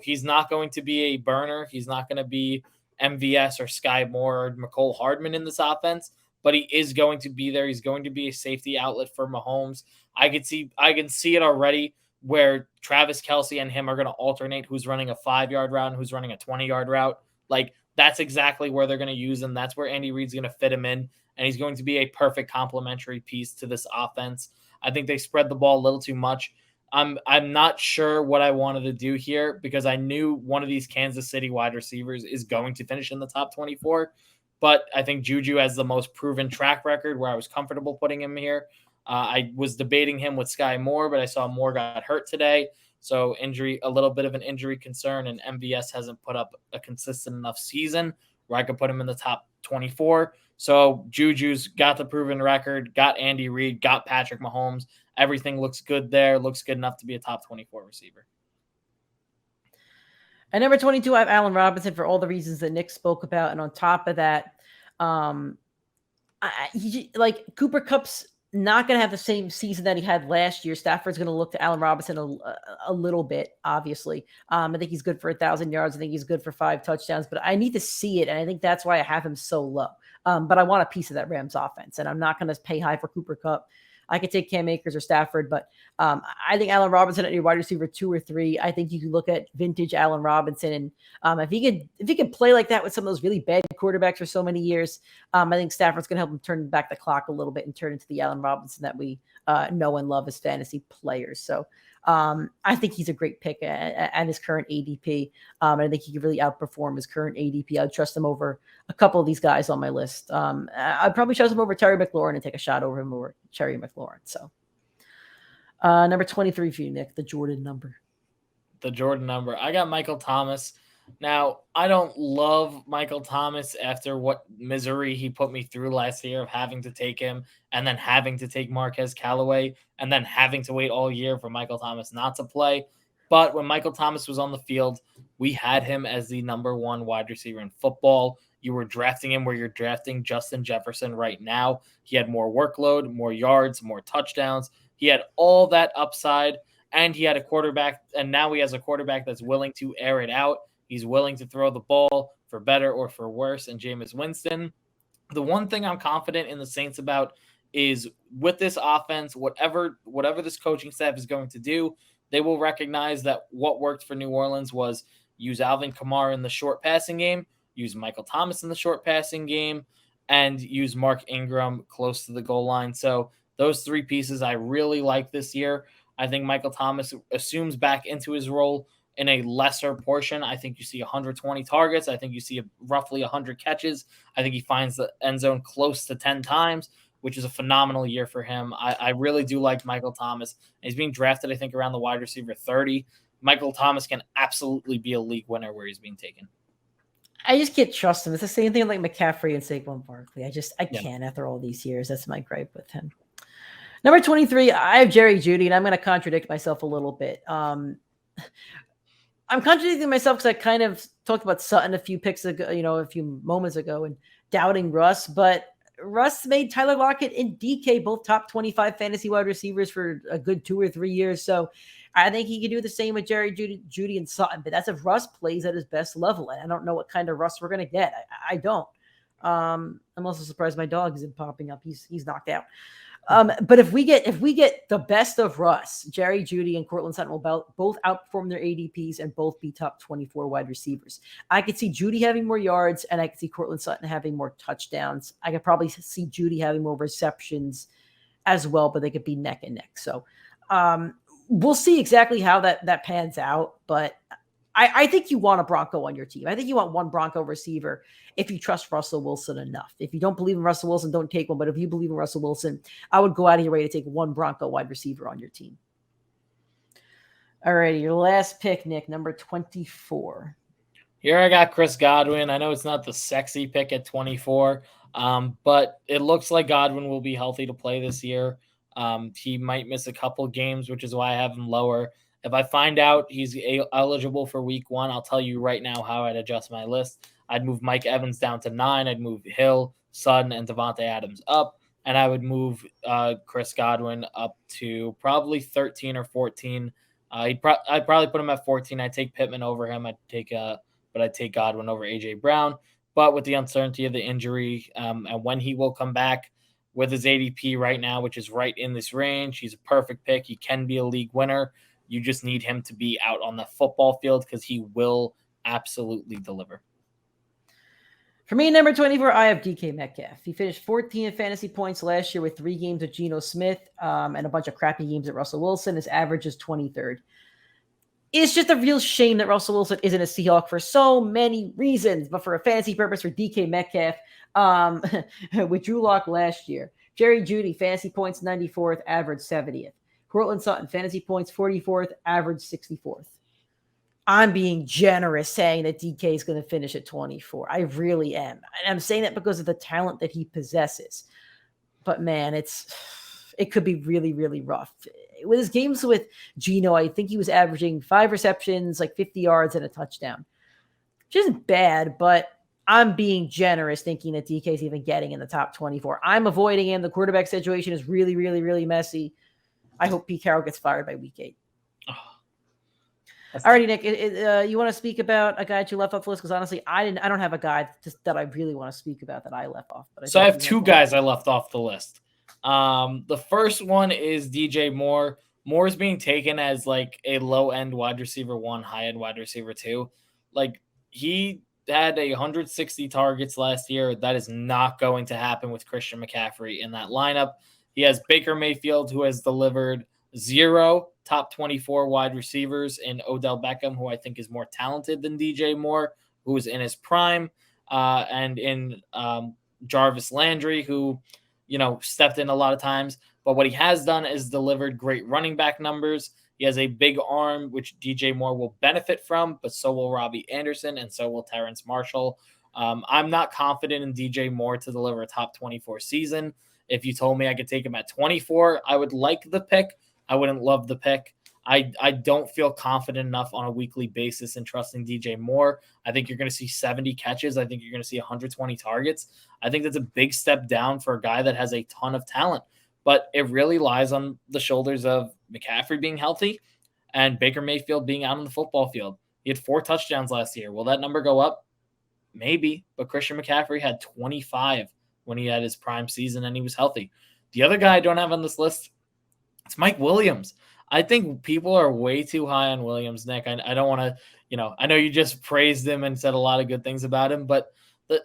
He's not going to be a burner. He's not going to be MVS or Sky Moore or McCole Hardman in this offense, but he is going to be there. He's going to be a safety outlet for Mahomes. I can see it already where Travis Kelce and him are going to alternate who's running a 5-yard route and who's running a 20-yard route. Like, that's exactly where they're going to use him. That's where Andy Reid's going to fit him in, and he's going to be a perfect complementary piece to this offense. I think they spread the ball a little too much. I'm not sure what I wanted to do here because I knew one of these Kansas City wide receivers is going to finish in the top 24, but I think Juju has the most proven track record where I was comfortable putting him here. I was debating him with Sky Moore, but I saw Moore got hurt today. So a little bit of an injury concern, and MVS hasn't put up a consistent enough season where I could put him in the top 24. So Juju's got the proven record, got Andy Reid, got Patrick Mahomes. Everything looks good there. Looks good enough to be a top 24 receiver. At number 22, I have Allen Robinson for all the reasons that Nick spoke about. And on top of that, Cooper Kupp's not going to have the same season that he had last year. Stafford's going to look to Allen Robinson a little bit, obviously. I think he's good for 1,000 yards. I think he's good for 5 touchdowns, but I need to see it. And I think that's why I have him so low. But I want a piece of that Rams offense, and I'm not going to pay high for Cooper Kupp. I could take Cam Akers or Stafford, but I think Allen Robinson at your wide receiver 2 or 3. I think you can look at vintage Allen Robinson, and if he could play like that with some of those really bad quarterbacks for so many years, I think Stafford's going to help him turn back the clock a little bit and turn into the Allen Robinson that we know and love as fantasy players. So I think he's a great pick at his current ADP. And I think he could really outperform his current ADP. I'd trust him over a couple of these guys on my list. I'd probably trust him over Terry McLaurin and take a shot over him over Terry McLaurin. So number 23 for you, Nick, the Jordan number. The Jordan number. I got Michael Thomas. Now, I don't love Michael Thomas after what misery he put me through last year of having to take him and then having to take Marquez Callaway and then having to wait all year for Michael Thomas not to play. But when Michael Thomas was on the field, we had him as the number 1 wide receiver in football. You were drafting him where you're drafting Justin Jefferson right now. He had more workload, more yards, more touchdowns. He had all that upside, and he had a quarterback, and now he has a quarterback that's willing to air it out. He's willing to throw the ball for better or for worse, and Jameis Winston. The one thing I'm confident in the Saints about is with this offense, whatever this coaching staff is going to do, they will recognize that what worked for New Orleans was use Alvin Kamara in the short passing game, use Michael Thomas in the short passing game, and use Mark Ingram close to the goal line. So those 3 pieces I really like this year. I think Michael Thomas assumes back into his role in a lesser portion. I think you see 120 targets. I think you see roughly 100 catches. I think he finds the end zone close to 10 times, which is a phenomenal year for him. I really do like Michael Thomas. He's being drafted, I think, around the wide receiver 30. Michael Thomas can absolutely be a league winner where he's being taken. I just can't trust him. It's the same thing like McCaffrey and Saquon Barkley. I can't after all these years. That's my gripe with him. Number 23, I have Jerry Jeudy, and I'm going to contradict myself a little bit. I'm contradicting myself because I kind of talked about Sutton a few picks ago, a few moments ago, and doubting Russ. But Russ made Tyler Lockett and DK both top 25 fantasy wide receivers for a good 2 or 3 years. So I think he could do the same with Jerry Jeudy and Sutton. But that's if Russ plays at his best level. And I don't know what kind of Russ we're going to get. I don't. I'm also surprised my dog isn't popping up. He's knocked out. But if we get the best of Russ, Jerry Jeudy and Courtland Sutton will both outperform their ADPs and both be top 24 wide receivers. I could see Jeudy having more yards, and I could see Courtland Sutton having more touchdowns. I could probably see Jeudy having more receptions as well, but they could be neck and neck. So we'll see exactly how that pans out. But I think you want a Bronco on your team. I think you want one Bronco receiver if you trust Russell Wilson enough. If you don't believe in Russell Wilson, don't take one. But if you believe in Russell Wilson, I would go out of your way to take one Bronco wide receiver on your team. All righty, your last pick, Nick, number 24. Here I got Chris Godwin. I know it's not the sexy pick at 24, but it looks like Godwin will be healthy to play this year. He might miss a couple games, which is why I have him lower. If I find out he's eligible for week 1, I'll tell you right now how I'd adjust my list. I'd move Mike Evans down to 9. I'd move Hill, Sutton, and Devontae Adams up. And I would move Chris Godwin up to probably 13 or 14. I'd probably put him at 14. I'd take Pittman over him. I'd take Godwin over A.J. Brown. But with the uncertainty of the injury and when he will come back with his ADP right now, which is right in this range, he's a perfect pick. He can be a league winner. You just need him to be out on the football field because he will absolutely deliver. For me, number 24, I have DK Metcalf. He finished 14 in fantasy points last year with 3 games with Geno Smith and a bunch of crappy games at Russell Wilson. His average is 23rd. It's just a real shame that Russell Wilson isn't a Seahawk for so many reasons, but for a fantasy purpose for DK Metcalf with Drew Lock last year. Jerry Jeudy, fantasy points 94th, average 70th. Courtland Sutton, fantasy points 44th, average 64th. I'm being generous saying that DK is going to finish at 24. I really am. And I'm saying that because of the talent that he possesses. But man, it could be really, really rough. With his games with Geno, I think he was averaging 5 receptions, like 50 yards and a touchdown. Which isn't bad, but I'm being generous thinking that DK is even getting in the top 24. I'm avoiding him. The quarterback situation is really, really, really messy. I hope Pete Carroll gets fired by week 8. Alrighty, Nick, you want to speak about a guy that you left off the list? Because honestly, I don't have a guy that I really want to speak about that I left off. But I have 2 guys I left off the list. The first one is DJ Moore. Moore is being taken as like a low-end wide receiver 1, high-end wide receiver 2. Like he had 160 targets last year. That is not going to happen with Christian McCaffrey in that lineup. He has Baker Mayfield, who has delivered 0 top 24 wide receivers, in Odell Beckham, who I think is more talented than DJ Moore, who is in his prime, and in Jarvis Landry, who, stepped in a lot of times. But what he has done is delivered great running back numbers. He has a big arm, which DJ Moore will benefit from, but so will Robbie Anderson, and so will Terrence Marshall. I'm not confident in DJ Moore to deliver a top 24 season. If you told me I could take him at 24, I would like the pick. I wouldn't love the pick. I don't feel confident enough on a weekly basis in trusting DJ Moore. I think you're going to see 70 catches. I think you're going to see 120 targets. I think that's a big step down for a guy that has a ton of talent. But it really lies on the shoulders of McCaffrey being healthy and Baker Mayfield being out on the football field. He had 4 touchdowns last year. Will that number go up? Maybe. But Christian McCaffrey had 25 when he had his prime season and he was healthy. The other guy I don't have on this list, it's Mike Williams. I think people are way too high on Williams, Nick. I don't want to, I know you just praised him and said a lot of good things about him, but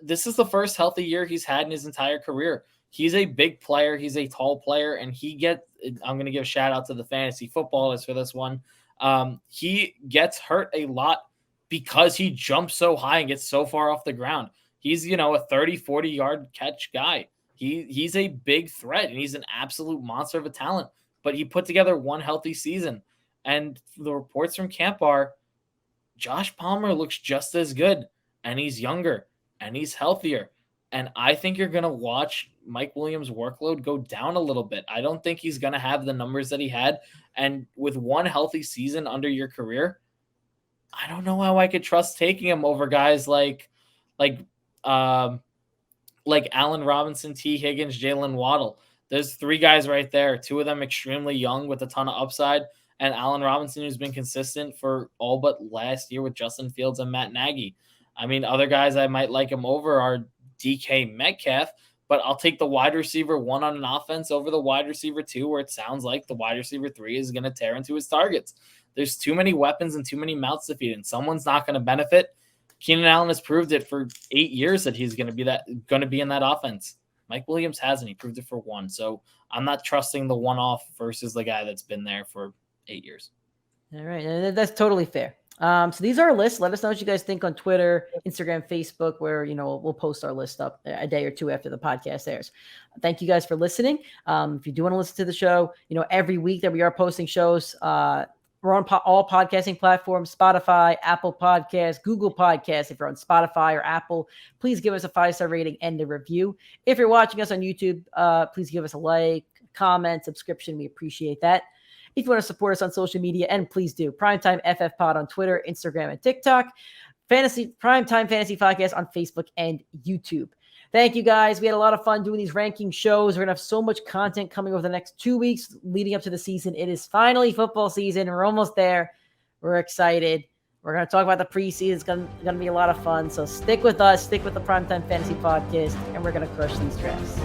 this is the first healthy year he's had in his entire career. He's a big player. He's a tall player, and I'm going to give a shout out to the fantasy footballers for this one. He gets hurt a lot because he jumps so high and gets so far off the ground. He's, a 30, 40-yard catch guy. He's a big threat, and he's an absolute monster of a talent. But he put together one healthy season. And the reports from camp are Josh Palmer looks just as good, and he's younger, and he's healthier. And I think you're going to watch Mike Williams' workload go down a little bit. I don't think he's going to have the numbers that he had. And with one healthy season under your career, I don't know how I could trust taking him over guys like Allen Robinson, T. Higgins, Jalen Waddle. There's three guys right there, two of them extremely young with a ton of upside, and Allen Robinson, who's been consistent for all but last year with Justin Fields and Matt Nagy. I mean, other guys I might like him over are DK Metcalf, but I'll take the wide receiver 1 on an offense over the wide receiver 2, where it sounds like the wide receiver 3 is going to tear into his targets. There's too many weapons and too many mouths to feed, and someone's not going to benefit. Keenan Allen has proved it for 8 years that he's going to be in that offense. Mike Williams hasn't. He proved it for 1. So I'm not trusting the one-off versus the guy that's been there for 8 years. All right. That's totally fair. So these are our lists. Let us know what you guys think on Twitter, Instagram, Facebook, where, we'll post our list up a day or two after the podcast airs. Thank you guys for listening. If you do want to listen to the show, every week that we are posting shows, we're on all podcasting platforms, Spotify, Apple Podcasts, Google Podcasts. If you're on Spotify or Apple, please give us a 5-star rating and a review. If you're watching us on YouTube, please give us a like, comment, subscription. We appreciate that. If you want to support us on social media, and please do, PrimeTimeFFPod on Twitter, Instagram, and TikTok. PrimeTime Fantasy Podcast on Facebook and YouTube. Thank you, guys. We had a lot of fun doing these ranking shows. We're going to have so much content coming over the next 2 weeks leading up to the season. It is finally football season. We're almost there. We're excited. We're going to talk about the preseason. It's going to be a lot of fun. So stick with us. Stick with the Primetime Fantasy Podcast, and we're going to crush these drafts.